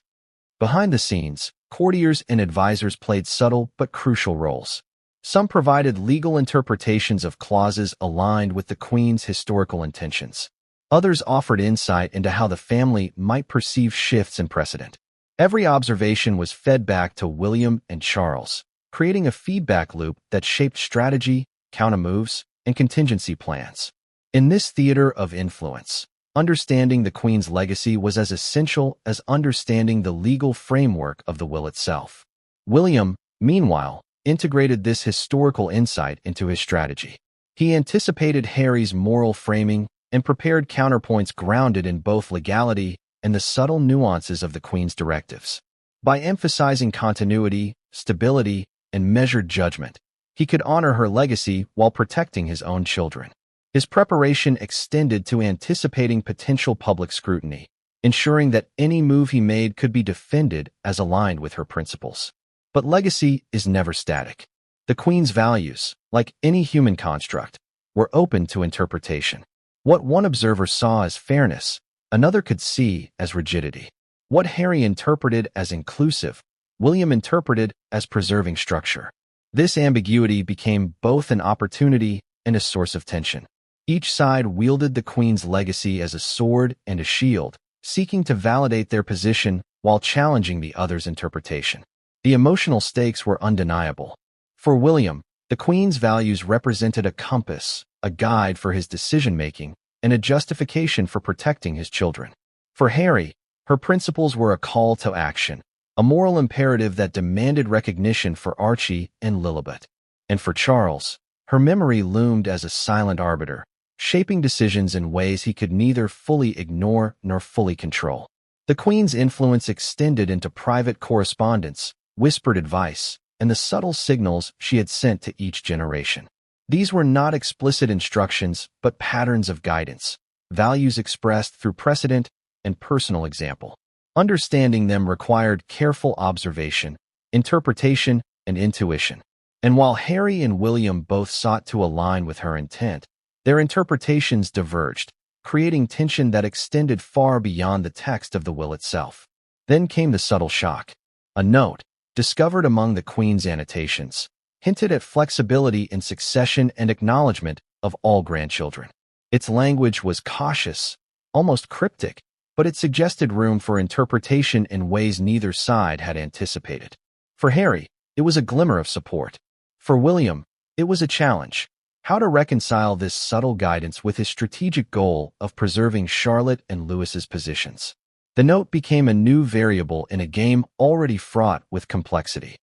Behind the scenes, courtiers and advisors played subtle but crucial roles. Some provided legal interpretations of clauses aligned with the Queen's historical intentions. Others offered insight into how the family might perceive shifts in precedent. Every observation was fed back to William and Charles, creating a feedback loop that shaped strategy, countermoves, and contingency plans. In this theater of influence, understanding the Queen's legacy was as essential as understanding the legal framework of the will itself. William, meanwhile, integrated this historical insight into his strategy. He anticipated Harry's moral framing and prepared counterpoints grounded in both legality and the subtle nuances of the Queen's directives. By emphasizing continuity, stability, and measured judgment, he could honor her legacy while protecting his own children. His preparation extended to anticipating potential public scrutiny, ensuring that any move he made could be defended as aligned with her principles. But legacy is never static. The Queen's values, like any human construct, were open to interpretation. What one observer saw as fairness, another could see as rigidity. What Harry interpreted as inclusive, William interpreted as preserving structure. This ambiguity became both an opportunity and a source of tension. Each side wielded the Queen's legacy as a sword and a shield, seeking to validate their position while challenging the other's interpretation. The emotional stakes were undeniable. For William, the Queen's values represented a compass, a guide for his decision-making, and a justification for protecting his children. For Harry, her principles were a call to action, a moral imperative that demanded recognition for Archie and Lilibet. And for Charles, her memory loomed as a silent arbiter, shaping decisions in ways he could neither fully ignore nor fully control. The Queen's influence extended into private correspondence, whispered advice, and the subtle signals she had sent to each generation. These were not explicit instructions, but patterns of guidance, values expressed through precedent and personal example. Understanding them required careful observation, interpretation, and intuition. And while Harry and William both sought to align with her intent, their interpretations diverged, creating tension that extended far beyond the text of the will itself. Then came the subtle shock. A note, discovered among the Queen's annotations, hinted at flexibility in succession and acknowledgement of all grandchildren. Its language was cautious, almost cryptic, but it suggested room for interpretation in ways neither side had anticipated. For Harry, it was a glimmer of support. For William, it was a challenge. How to reconcile this subtle guidance with his strategic goal of preserving Charlotte and Louis's positions. The note became a new variable in a game already fraught with complexity.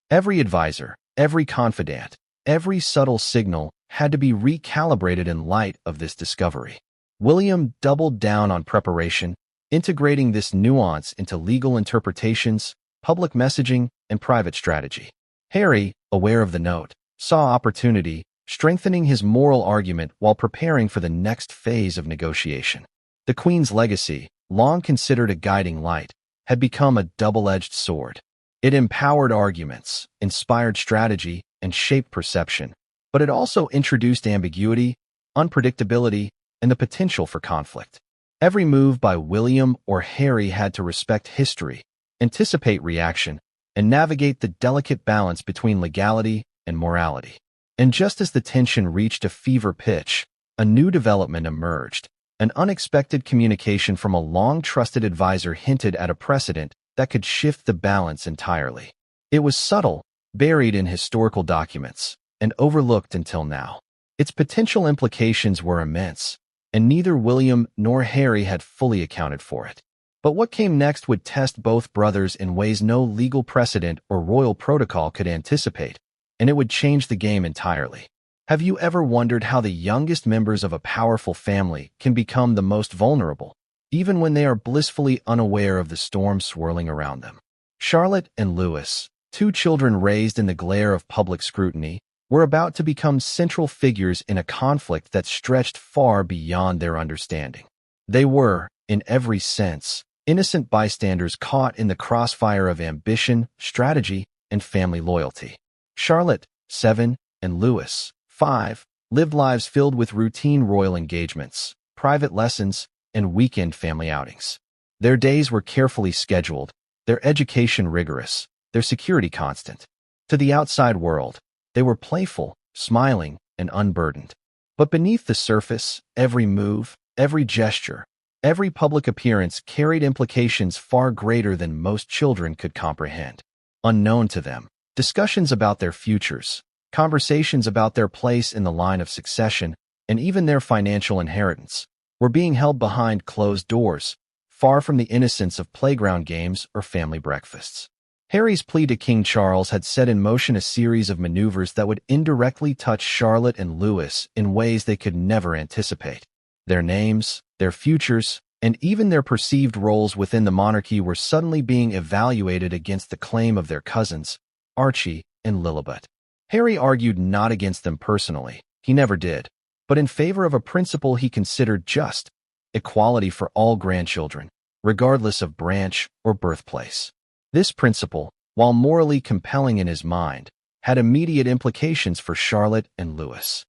Every advisor, every confidant, every subtle signal had to be recalibrated in light of this discovery. William doubled down on preparation, integrating this nuance into legal interpretations, public messaging, and private strategy. Harry, aware of the note, saw opportunity, strengthening his moral argument while preparing for the next phase of negotiation. The Queen's legacy, long considered a guiding light, had become a double-edged sword. It empowered arguments, inspired strategy, and shaped perception, but it also introduced ambiguity, unpredictability, and the potential for conflict. Every move by William or Harry had to respect history, anticipate reaction, and navigate the delicate balance between legality and morality. And just as the tension reached a fever pitch, a new development emerged. An unexpected communication from a long-trusted advisor hinted at a precedent that could shift the balance entirely. It was subtle, buried in historical documents, and overlooked until now. Its potential implications were immense, and neither William nor Harry had fully accounted for it. But what came next would test both brothers in ways no legal precedent or royal protocol could anticipate. and it would change the game entirely. Have you ever wondered how the youngest members of a powerful family can become the most vulnerable, even when they are blissfully unaware of the storm swirling around them? Charlotte and Louis, two children raised in the glare of public scrutiny, were about to become central figures in a conflict that stretched far beyond their understanding. They were, in every sense, innocent bystanders caught in the crossfire of ambition, strategy, and family loyalty. Charlotte, 7, and Louis, 5, lived lives filled with routine royal engagements, private lessons, and weekend family outings. Their days were carefully scheduled, their education rigorous, their security constant. To the outside world, they were playful, smiling, and unburdened. But beneath the surface, every move, every gesture, every public appearance carried implications far greater than most children could comprehend. Unknown to them, discussions about their futures, conversations about their place in the line of succession, and even their financial inheritance, were being held behind closed doors, far from the innocence of playground games or family breakfasts. Harry's plea to King Charles had set in motion a series of maneuvers that would indirectly touch Charlotte and Louis in ways they could never anticipate. Their names, their futures, and even their perceived roles within the monarchy were suddenly being evaluated against the claim of their cousins, Archie and Lilibet. Harry argued not against them personally, he never did, but in favor of a principle he considered just: equality for all grandchildren, regardless of branch or birthplace. This principle, while morally compelling in his mind, had immediate implications for Charlotte and Louis.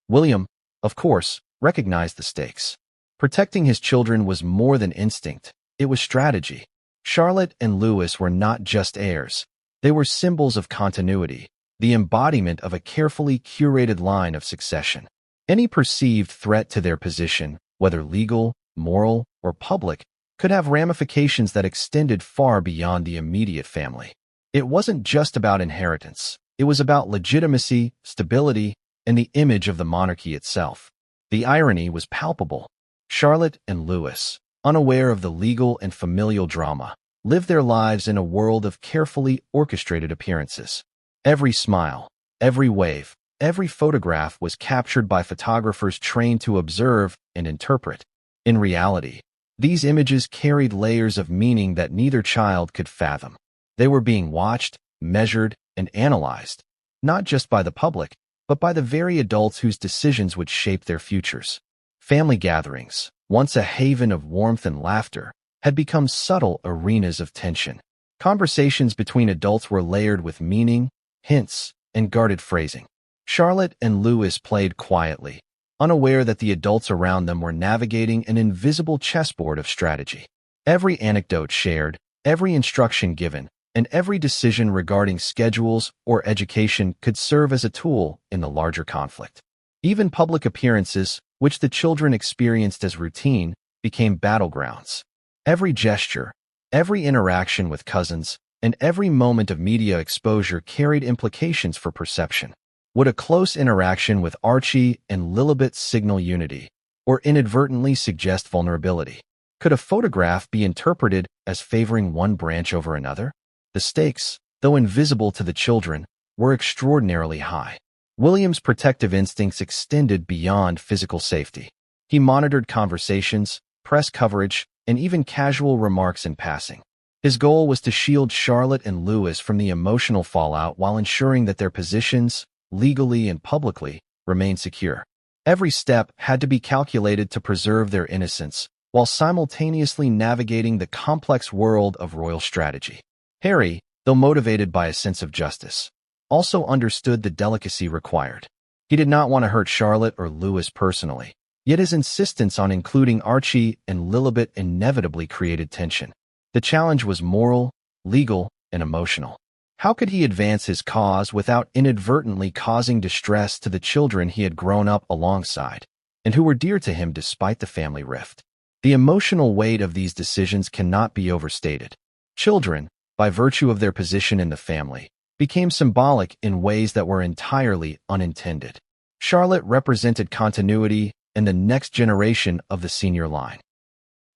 William, of course, recognized the stakes. Protecting his children was more than instinct, it was strategy. Charlotte and Louis were not just heirs, they were symbols of continuity, the embodiment of a carefully curated line of succession. Any perceived threat to their position, whether legal, moral, or public, could have ramifications that extended far beyond the immediate family. It wasn't just about inheritance, it was about legitimacy, stability, and the image of the monarchy itself. The irony was palpable. Charlotte and Louis, unaware of the legal and familial drama, lived their lives in a world of carefully orchestrated appearances. Every smile, every wave, every photograph was captured by photographers trained to observe and interpret. In reality, these images carried layers of meaning that neither child could fathom. They were being watched, measured, and analyzed, not just by the public, but by the very adults whose decisions would shape their futures. Family gatherings, once a haven of warmth and laughter, had become subtle arenas of tension. Conversations between adults were layered with meaning, hints, and guarded phrasing. Charlotte and Louis played quietly, unaware that the adults around them were navigating an invisible chessboard of strategy. Every anecdote shared, every instruction given, and every decision regarding schedules or education could serve as a tool in the larger conflict. Even public appearances, which the children experienced as routine, became battlegrounds. Every gesture, every interaction with cousins, and every moment of media exposure carried implications for perception. Would a close interaction with Archie and Lilibet signal unity, or inadvertently suggest vulnerability? Could a photograph be interpreted as favoring one branch over another? The stakes, though invisible to the children, were extraordinarily high. William's protective instincts extended beyond physical safety. He monitored conversations, press coverage, and even casual remarks in passing. His goal was to shield Charlotte and Louis from the emotional fallout while ensuring that their positions, legally and publicly, remained secure. Every step had to be calculated to preserve their innocence, while simultaneously navigating the complex world of royal strategy. Harry, though motivated by a sense of justice, also understood the delicacy required. He did not want to hurt Charlotte or Louis personally, yet his insistence on including Archie and Lilibet inevitably created tension. The challenge was moral, legal, and emotional. How could he advance his cause without inadvertently causing distress to the children he had grown up alongside, and who were dear to him despite the family rift? The emotional weight of these decisions cannot be overstated. Children, by virtue of their position in the family, became symbolic in ways that were entirely unintended. Charlotte represented continuity and the next generation of the senior line.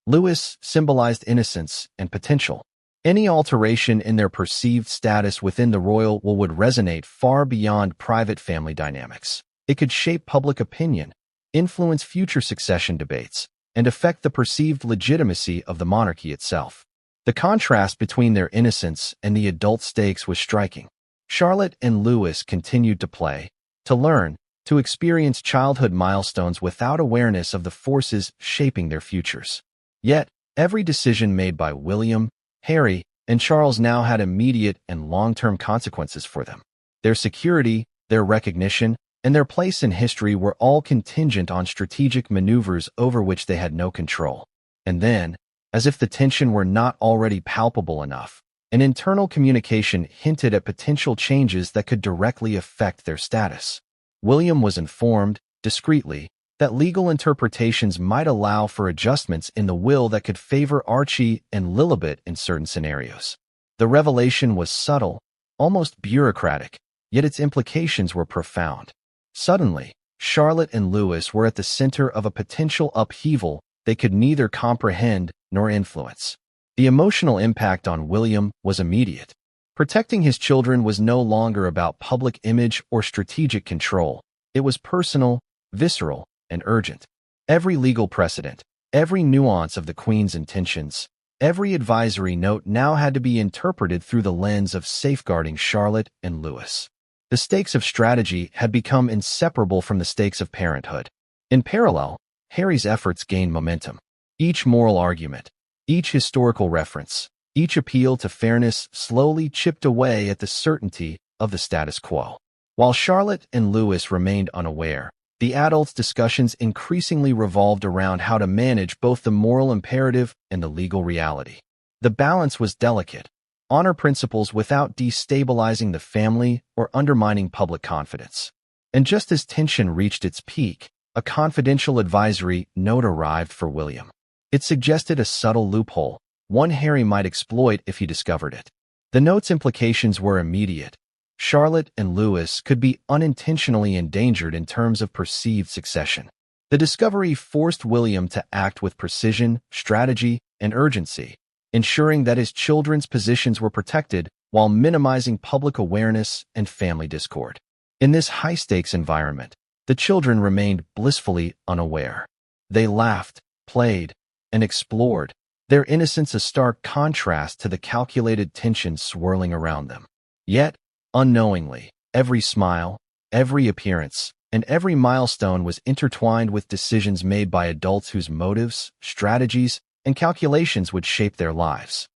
Louis symbolized innocence and potential. Any alteration in their perceived status within the royal will would resonate far beyond private family dynamics. It could shape public opinion, influence future succession debates, and affect the perceived legitimacy of the monarchy itself. The contrast between their innocence and the adult stakes was striking. Charlotte and Louis continued to play, to learn, to experience childhood milestones without awareness of the forces shaping their futures. Yet, every decision made by William, Harry, and Charles now had immediate and long-term consequences for them. Their security, their recognition, and their place in history were all contingent on strategic maneuvers over which they had no control. And then, as if the tension were not already palpable enough, an internal communication hinted at potential changes that could directly affect their status. William was informed, discreetly, that legal interpretations might allow for adjustments in the will that could favor Archie and Lilibet in certain scenarios. The revelation was subtle, almost bureaucratic, yet its implications were profound. Suddenly, Charlotte and Louis were at the center of a potential upheaval they could neither comprehend nor influence. The emotional impact on William was immediate. Protecting his children was no longer about public image or strategic control. It was personal, visceral, and urgent. Every legal precedent, every nuance of the Queen's intentions, every advisory note now had to be interpreted through the lens of safeguarding Charlotte and Louis. The stakes of strategy had become inseparable from the stakes of parenthood. In parallel, Harry's efforts gained momentum. Each moral argument, each historical reference, each appeal to fairness slowly chipped away at the certainty of the status quo. While Charlotte and Louis remained unaware, the adults' discussions increasingly revolved around how to manage both the moral imperative and the legal reality. The balance was delicate. Honor principles without destabilizing the family or undermining public confidence. And just as tension reached its peak, a confidential advisory note arrived for William. It suggested a subtle loophole, one Harry might exploit if he discovered it. The note's implications were immediate. Charlotte and Louis could be unintentionally endangered in terms of perceived succession. The discovery forced William to act with precision, strategy, and urgency, ensuring that his children's positions were protected while minimizing public awareness and family discord. In this high-stakes environment, the children remained blissfully unaware. They laughed, played, and explored, their innocence a stark contrast to the calculated tension swirling around them. Yet, unknowingly, every smile, every appearance, and every milestone was intertwined with decisions made by adults whose motives, strategies, and calculations would shape their lives.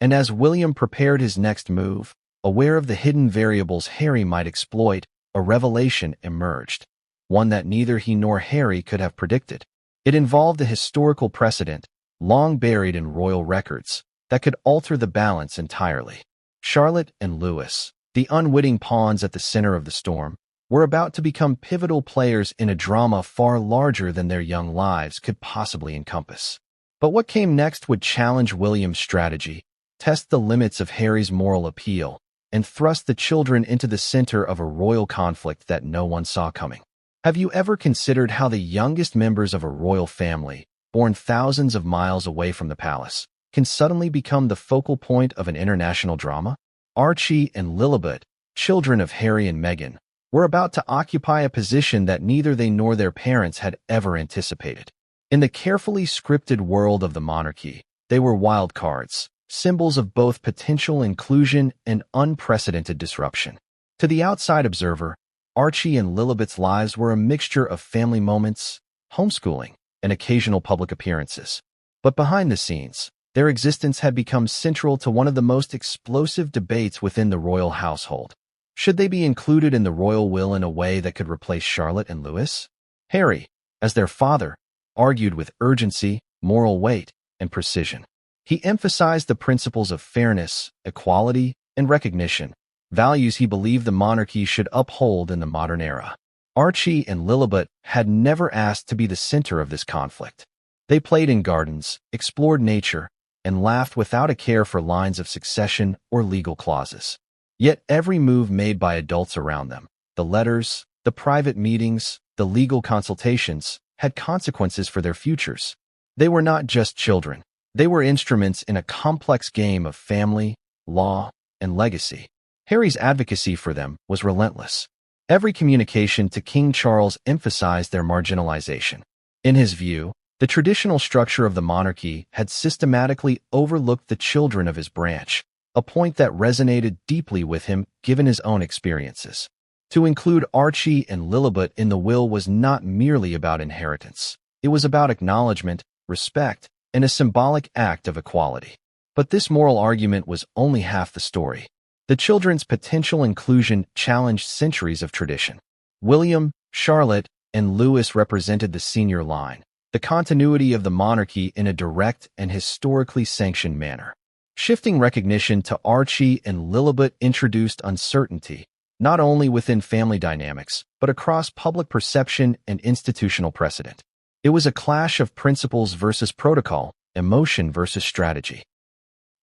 And as William prepared his next move, aware of the hidden variables Harry might exploit, a revelation emerged, one that neither he nor Harry could have predicted. It involved a historical precedent, long buried in royal records, that could alter the balance entirely. Charlotte and Louis, the unwitting pawns at the center of the storm, were about to become pivotal players in a drama far larger than their young lives could possibly encompass. But what came next would challenge William's strategy, test the limits of Harry's moral appeal, and thrust the children into the center of a royal conflict that no one saw coming. Have you ever considered how the youngest members of a royal family, born thousands of miles away from the palace, can suddenly become the focal point of an international drama? Archie and Lilibet, children of Harry and Meghan, were about to occupy a position that neither they nor their parents had ever anticipated. In the carefully scripted world of the monarchy, they were wild cards, symbols of both potential inclusion and unprecedented disruption. To the outside observer, Archie and Lilibet's lives were a mixture of family moments, homeschooling, and occasional public appearances. But behind the scenes, their existence had become central to one of the most explosive debates within the royal household. Should they be included in the royal will in a way that could replace Charlotte and Louis? Harry, as their father, argued with urgency, moral weight, and precision. He emphasized the principles of fairness, equality, and recognition, values he believed the monarchy should uphold in the modern era. Archie and Lilibet had never asked to be the center of this conflict. They played in gardens, explored nature, and laughed without a care for lines of succession or legal clauses. Yet every move made by adults around them, the letters, the private meetings, the legal consultations, had consequences for their futures. They were not just children. They were instruments in a complex game of family, law, and legacy. Harry's advocacy for them was relentless. Every communication to King Charles emphasized their marginalization. In his view, the traditional structure of the monarchy had systematically overlooked the children of his branch, a point that resonated deeply with him given his own experiences. To include Archie and Lilibet in the will was not merely about inheritance. It was about acknowledgement, respect, and a symbolic act of equality. But this moral argument was only half the story. The children's potential inclusion challenged centuries of tradition. William, Charlotte, and Louis represented the senior line, the continuity of the monarchy in a direct and historically sanctioned manner. Shifting recognition to Archie and Lilibet introduced uncertainty, not only within family dynamics, but across public perception and institutional precedent. It was a clash of principles versus protocol, emotion versus strategy.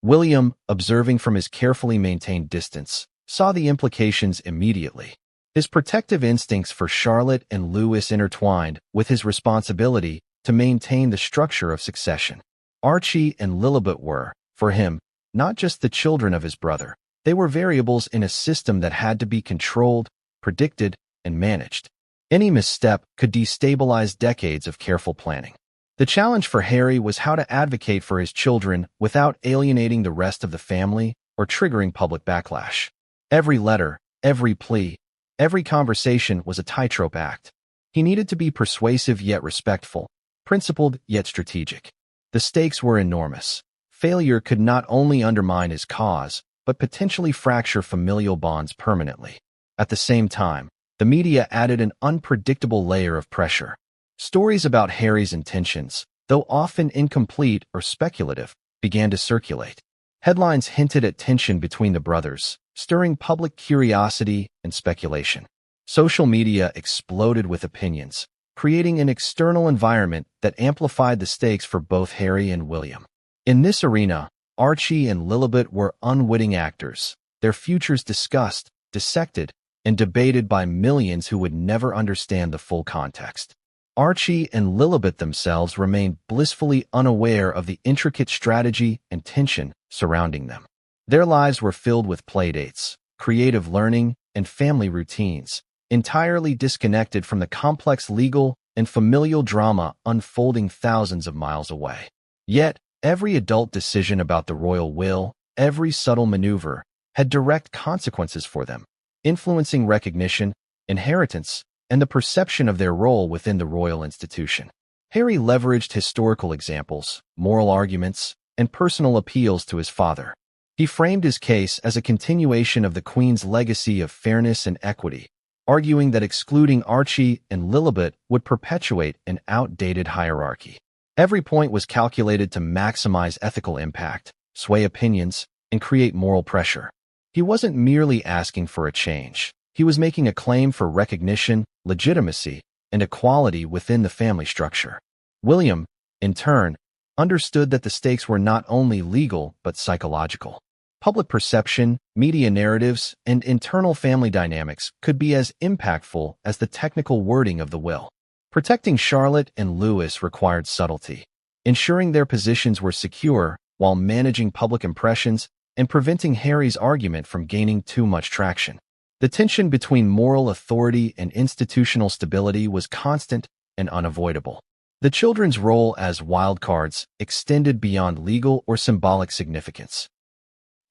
William, observing from his carefully maintained distance, saw the implications immediately. His protective instincts for Charlotte and Louis intertwined with his responsibility to maintain the structure of succession. Archie and Lilibet were, for him, not just the children of his brother. They were variables in a system that had to be controlled, predicted, and managed. Any misstep could destabilize decades of careful planning. The challenge for Harry was how to advocate for his children without alienating the rest of the family or triggering public backlash. Every letter, every plea, every conversation was a tightrope act. He needed to be persuasive yet respectful, principled yet strategic. The stakes were enormous. Failure could not only undermine his cause, but potentially fracture familial bonds permanently. At the same time, the media added an unpredictable layer of pressure. Stories about Harry's intentions, though often incomplete or speculative, began to circulate. Headlines hinted at tension between the brothers, stirring public curiosity and speculation. Social media exploded with opinions, creating an external environment that amplified the stakes for both Harry and William. In this arena, Archie and Lilibet were unwitting actors, their futures discussed, dissected, and debated by millions who would never understand the full context. Archie and Lilibet themselves remained blissfully unaware of the intricate strategy and tension surrounding them. Their lives were filled with playdates, creative learning, and family routines, entirely disconnected from the complex legal and familial drama unfolding thousands of miles away. Yet, every adult decision about the royal will, every subtle maneuver, had direct consequences for them, influencing recognition, inheritance, and the perception of their role within the royal institution. Harry leveraged historical examples, moral arguments, and personal appeals to his father. He framed his case as a continuation of the Queen's legacy of fairness and equity, arguing that excluding Archie and Lilibet would perpetuate an outdated hierarchy. Every point was calculated to maximize ethical impact, sway opinions, and create moral pressure. He wasn't merely asking for a change. He was making a claim for recognition, legitimacy, and equality within the family structure. William, in turn, understood that the stakes were not only legal but psychological. Public perception, media narratives, and internal family dynamics could be as impactful as the technical wording of the will. Protecting Charlotte and Louis required subtlety, ensuring their positions were secure while managing public impressions and preventing Harry's argument from gaining too much traction. The tension between moral authority and institutional stability was constant and unavoidable. The children's role as wildcards extended beyond legal or symbolic significance.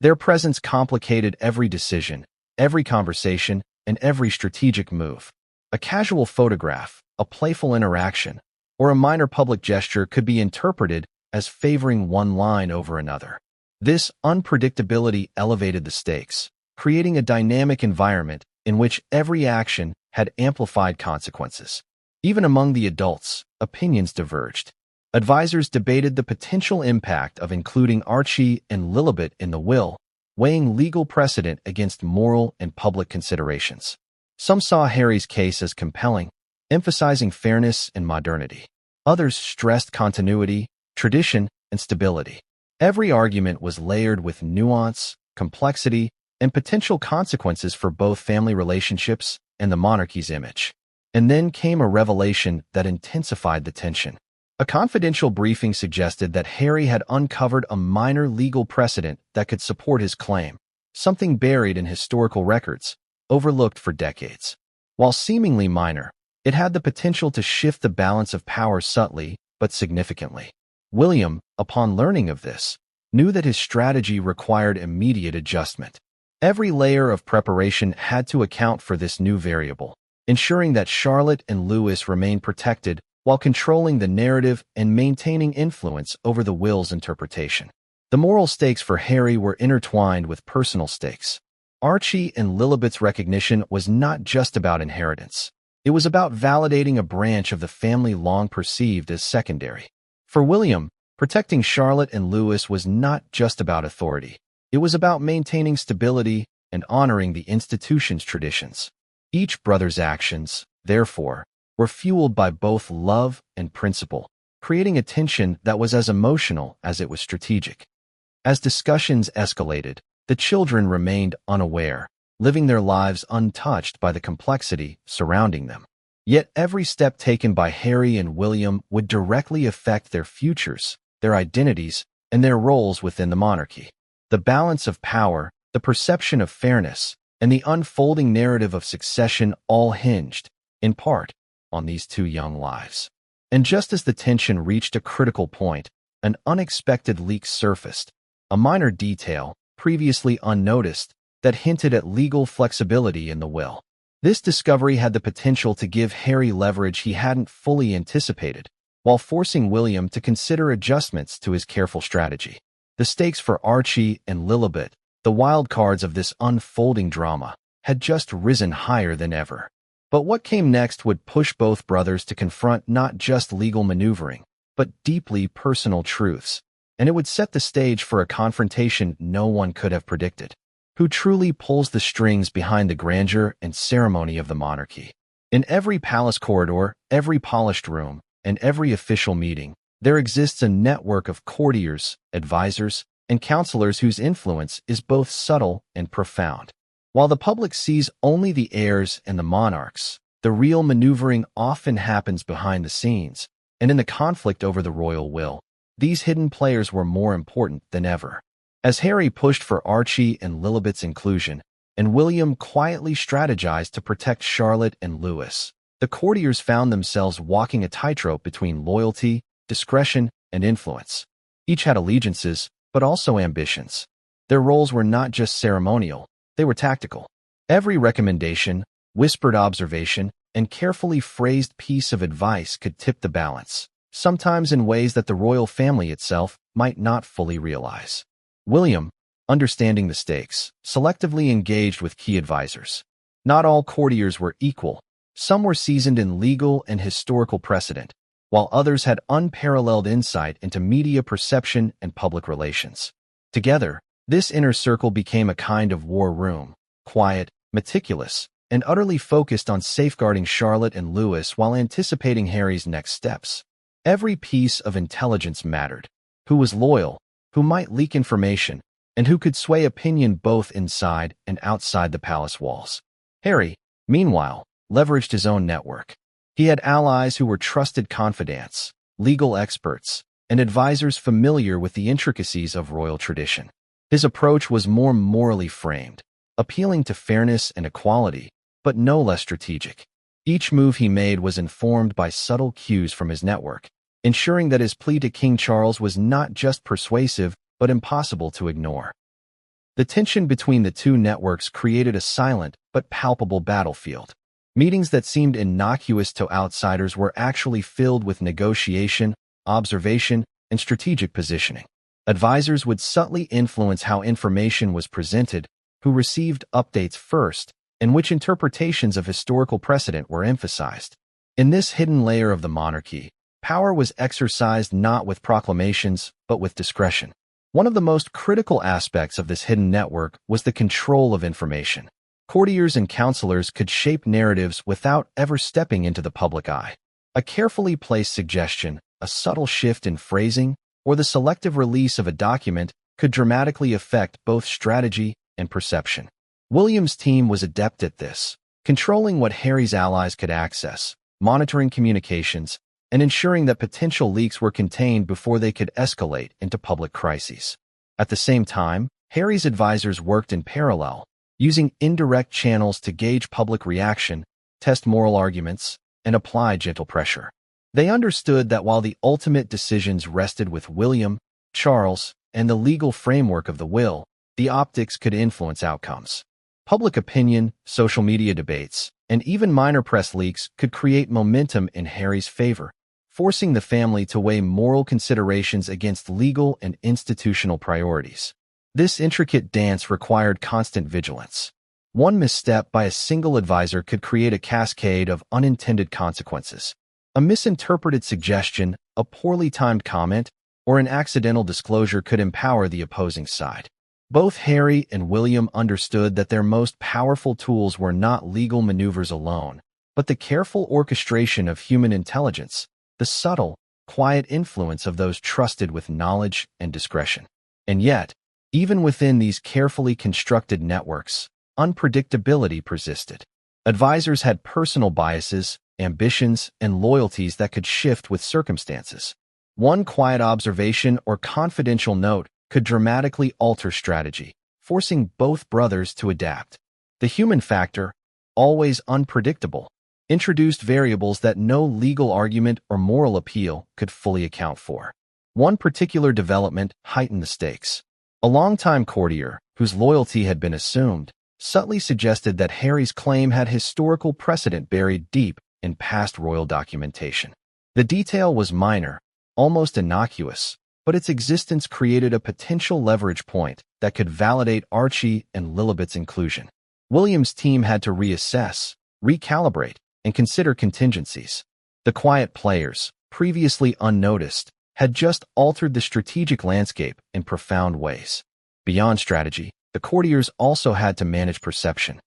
Their presence complicated every decision, every conversation, and every strategic move. A casual photograph, a playful interaction, or a minor public gesture could be interpreted as favoring one line over another. This unpredictability elevated the stakes, creating a dynamic environment in which every action had amplified consequences. Even among the adults, opinions diverged. Advisors debated the potential impact of including Archie and Lilibet in the will, weighing legal precedent against moral and public considerations. Some saw Harry's case as compelling, emphasizing fairness and modernity. Others stressed continuity, tradition, and stability. Every argument was layered with nuance, complexity, and potential consequences for both family relationships and the monarchy's image. And then came a revelation that intensified the tension. A confidential briefing suggested that Harry had uncovered a minor legal precedent that could support his claim, something buried in historical records, overlooked for decades. While seemingly minor, it had the potential to shift the balance of power subtly but significantly. William, upon learning of this, knew that his strategy required immediate adjustment. Every layer of preparation had to account for this new variable, ensuring that Charlotte and Lewis remained protected while controlling the narrative and maintaining influence over the will's interpretation. The moral stakes for Harry were intertwined with personal stakes. Archie and Lilibet's recognition was not just about inheritance. It was about validating a branch of the family long perceived as secondary. For William, protecting Charlotte and Lewis was not just about authority. It was about maintaining stability and honoring the institution's traditions. Each brother's actions, therefore, were fueled by both love and principle, creating a tension that was as emotional as it was strategic. As discussions escalated, the children remained unaware, living their lives untouched by the complexity surrounding them. Yet every step taken by Harry and William would directly affect their futures, their identities, and their roles within the monarchy. The balance of power, the perception of fairness, and the unfolding narrative of succession all hinged, in part, on these two young lives. And just as the tension reached a critical point, an unexpected leak surfaced, a minor detail, previously unnoticed, that hinted at legal flexibility in the will. This discovery had the potential to give Harry leverage he hadn't fully anticipated, while forcing William to consider adjustments to his careful strategy. The stakes for Archie and Lilibet, the wild cards of this unfolding drama, had just risen higher than ever. But what came next would push both brothers to confront not just legal maneuvering, but deeply personal truths, and it would set the stage for a confrontation no one could have predicted. Who truly pulls the strings behind the grandeur and ceremony of the monarchy? In every palace corridor, every polished room, and every official meeting, there exists a network of courtiers, advisors, and counselors whose influence is both subtle and profound. While the public sees only the heirs and the monarchs, the real maneuvering often happens behind the scenes, and in the conflict over the royal will, these hidden players were more important than ever. As Harry pushed for Archie and Lilibet's inclusion, and William quietly strategized to protect Charlotte and Lewis, the courtiers found themselves walking a tightrope between loyalty, discretion, and influence. Each had allegiances, but also ambitions. Their roles were not just ceremonial, they were tactical. Every recommendation, whispered observation, and carefully phrased piece of advice could tip the balance, sometimes in ways that the royal family itself might not fully realize. William, understanding the stakes, selectively engaged with key advisors. Not all courtiers were equal. Some were seasoned in legal and historical precedent, while others had unparalleled insight into media perception and public relations. Together, this inner circle became a kind of war room, quiet, meticulous, and utterly focused on safeguarding Charlotte and Lewis while anticipating Harry's next steps. Every piece of intelligence mattered. Who was loyal, who might leak information, and who could sway opinion both inside and outside the palace walls. Harry, meanwhile, leveraged his own network. He had allies who were trusted confidants, legal experts, and advisors familiar with the intricacies of royal tradition. His approach was more morally framed, appealing to fairness and equality, but no less strategic. Each move he made was informed by subtle cues from his network, ensuring that his plea to King Charles was not just persuasive, but impossible to ignore. The tension between the two networks created a silent but palpable battlefield. Meetings that seemed innocuous to outsiders were actually filled with negotiation, observation, and strategic positioning. Advisors would subtly influence how information was presented, who received updates first, and which interpretations of historical precedent were emphasized. In this hidden layer of the monarchy, power was exercised not with proclamations, but with discretion. One of the most critical aspects of this hidden network was the control of information. Courtiers and counselors could shape narratives without ever stepping into the public eye. A carefully placed suggestion, a subtle shift in phrasing, or the selective release of a document could dramatically affect both strategy and perception. William's team was adept at this, controlling what Harry's allies could access, monitoring communications, and ensuring that potential leaks were contained before they could escalate into public crises. At the same time, Harry's advisors worked in parallel, using indirect channels to gauge public reaction, test moral arguments, and apply gentle pressure. They understood that while the ultimate decisions rested with William, Charles, and the legal framework of the will, the optics could influence outcomes. Public opinion, social media debates, and even minor press leaks could create momentum in Harry's favor, forcing the family to weigh moral considerations against legal and institutional priorities. This intricate dance required constant vigilance. One misstep by a single advisor could create a cascade of unintended consequences. A misinterpreted suggestion, a poorly timed comment, or an accidental disclosure could empower the opposing side. Both Harry and William understood that their most powerful tools were not legal maneuvers alone, but the careful orchestration of human intelligence, the subtle, quiet influence of those trusted with knowledge and discretion. And yet, even within these carefully constructed networks, unpredictability persisted. Advisors had personal biases, ambitions, and loyalties that could shift with circumstances. One quiet observation or confidential note could dramatically alter strategy, forcing both brothers to adapt. The human factor, always unpredictable, introduced variables that no legal argument or moral appeal could fully account for. One particular development heightened the stakes. A longtime courtier, whose loyalty had been assumed, subtly suggested that Harry's claim had historical precedent buried deep in past royal documentation. The detail was minor, almost innocuous, but its existence created a potential leverage point that could validate Archie and Lilibet's inclusion. William's team had to reassess, recalibrate, and consider contingencies. The quiet players, previously unnoticed, had just altered the strategic landscape in profound ways. Beyond strategy, the courtiers also had to manage perception.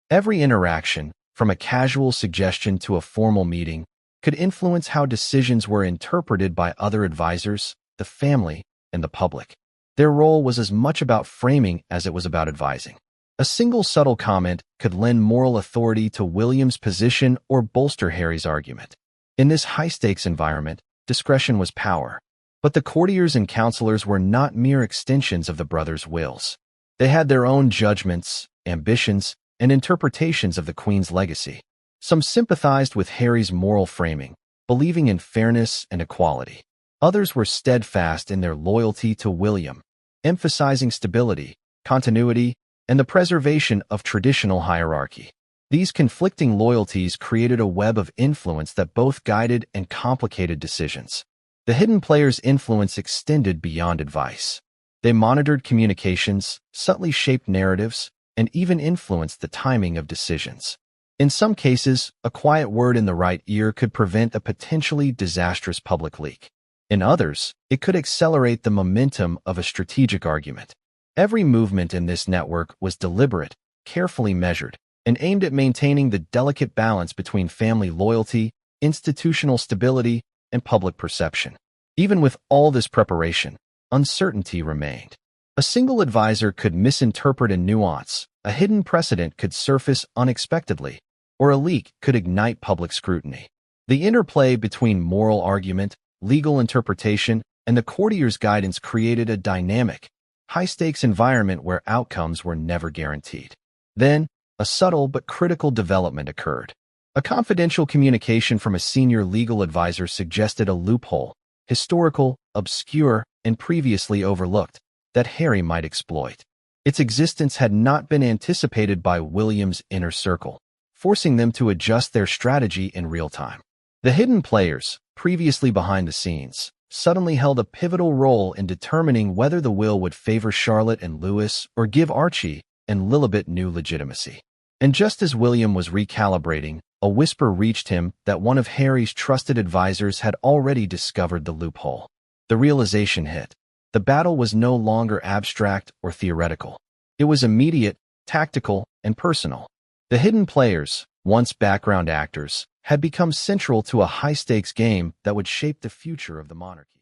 Every interaction, from a casual suggestion to a formal meeting, could influence how decisions were interpreted by other advisors, the family, and the public. Their role was as much about framing as it was about advising. A single subtle comment could lend moral authority to William's position or bolster Harry's argument. In this high-stakes environment, discretion was power. But the courtiers and counselors were not mere extensions of the brothers' wills. They had their own judgments, ambitions, and interpretations of the Queen's legacy. Some sympathized with Harry's moral framing, believing in fairness and equality. Others were steadfast in their loyalty to William, emphasizing stability, continuity, and the preservation of traditional hierarchy. These conflicting loyalties created a web of influence that both guided and complicated decisions. The hidden players' influence extended beyond advice. They monitored communications, subtly shaped narratives, and even influenced the timing of decisions. In some cases, a quiet word in the right ear could prevent a potentially disastrous public leak. In others, it could accelerate the momentum of a strategic argument. Every movement in this network was deliberate, carefully measured, and aimed at maintaining the delicate balance between family loyalty, institutional stability, and public perception. Even with all this preparation, uncertainty remained. A single advisor could misinterpret a nuance, a hidden precedent could surface unexpectedly, or a leak could ignite public scrutiny. The interplay between moral argument, legal interpretation, and the courtier's guidance created a dynamic, high-stakes environment where outcomes were never guaranteed. Then, a subtle but critical development occurred. A confidential communication from a senior legal advisor suggested a loophole, historical, obscure, and previously overlooked, that Harry might exploit. Its existence had not been anticipated by William's inner circle, forcing them to adjust their strategy in real time. The hidden players, previously behind the scenes, suddenly held a pivotal role in determining whether the will would favor Charlotte and Louis or give Archie and Lilibet new legitimacy. And just as William was recalibrating, a whisper reached him that one of Harry's trusted advisors had already discovered the loophole. The realization hit. The battle was no longer abstract or theoretical. It was immediate, tactical, and personal. The hidden players, once background actors, had become central to a high-stakes game that would shape the future of the monarchy.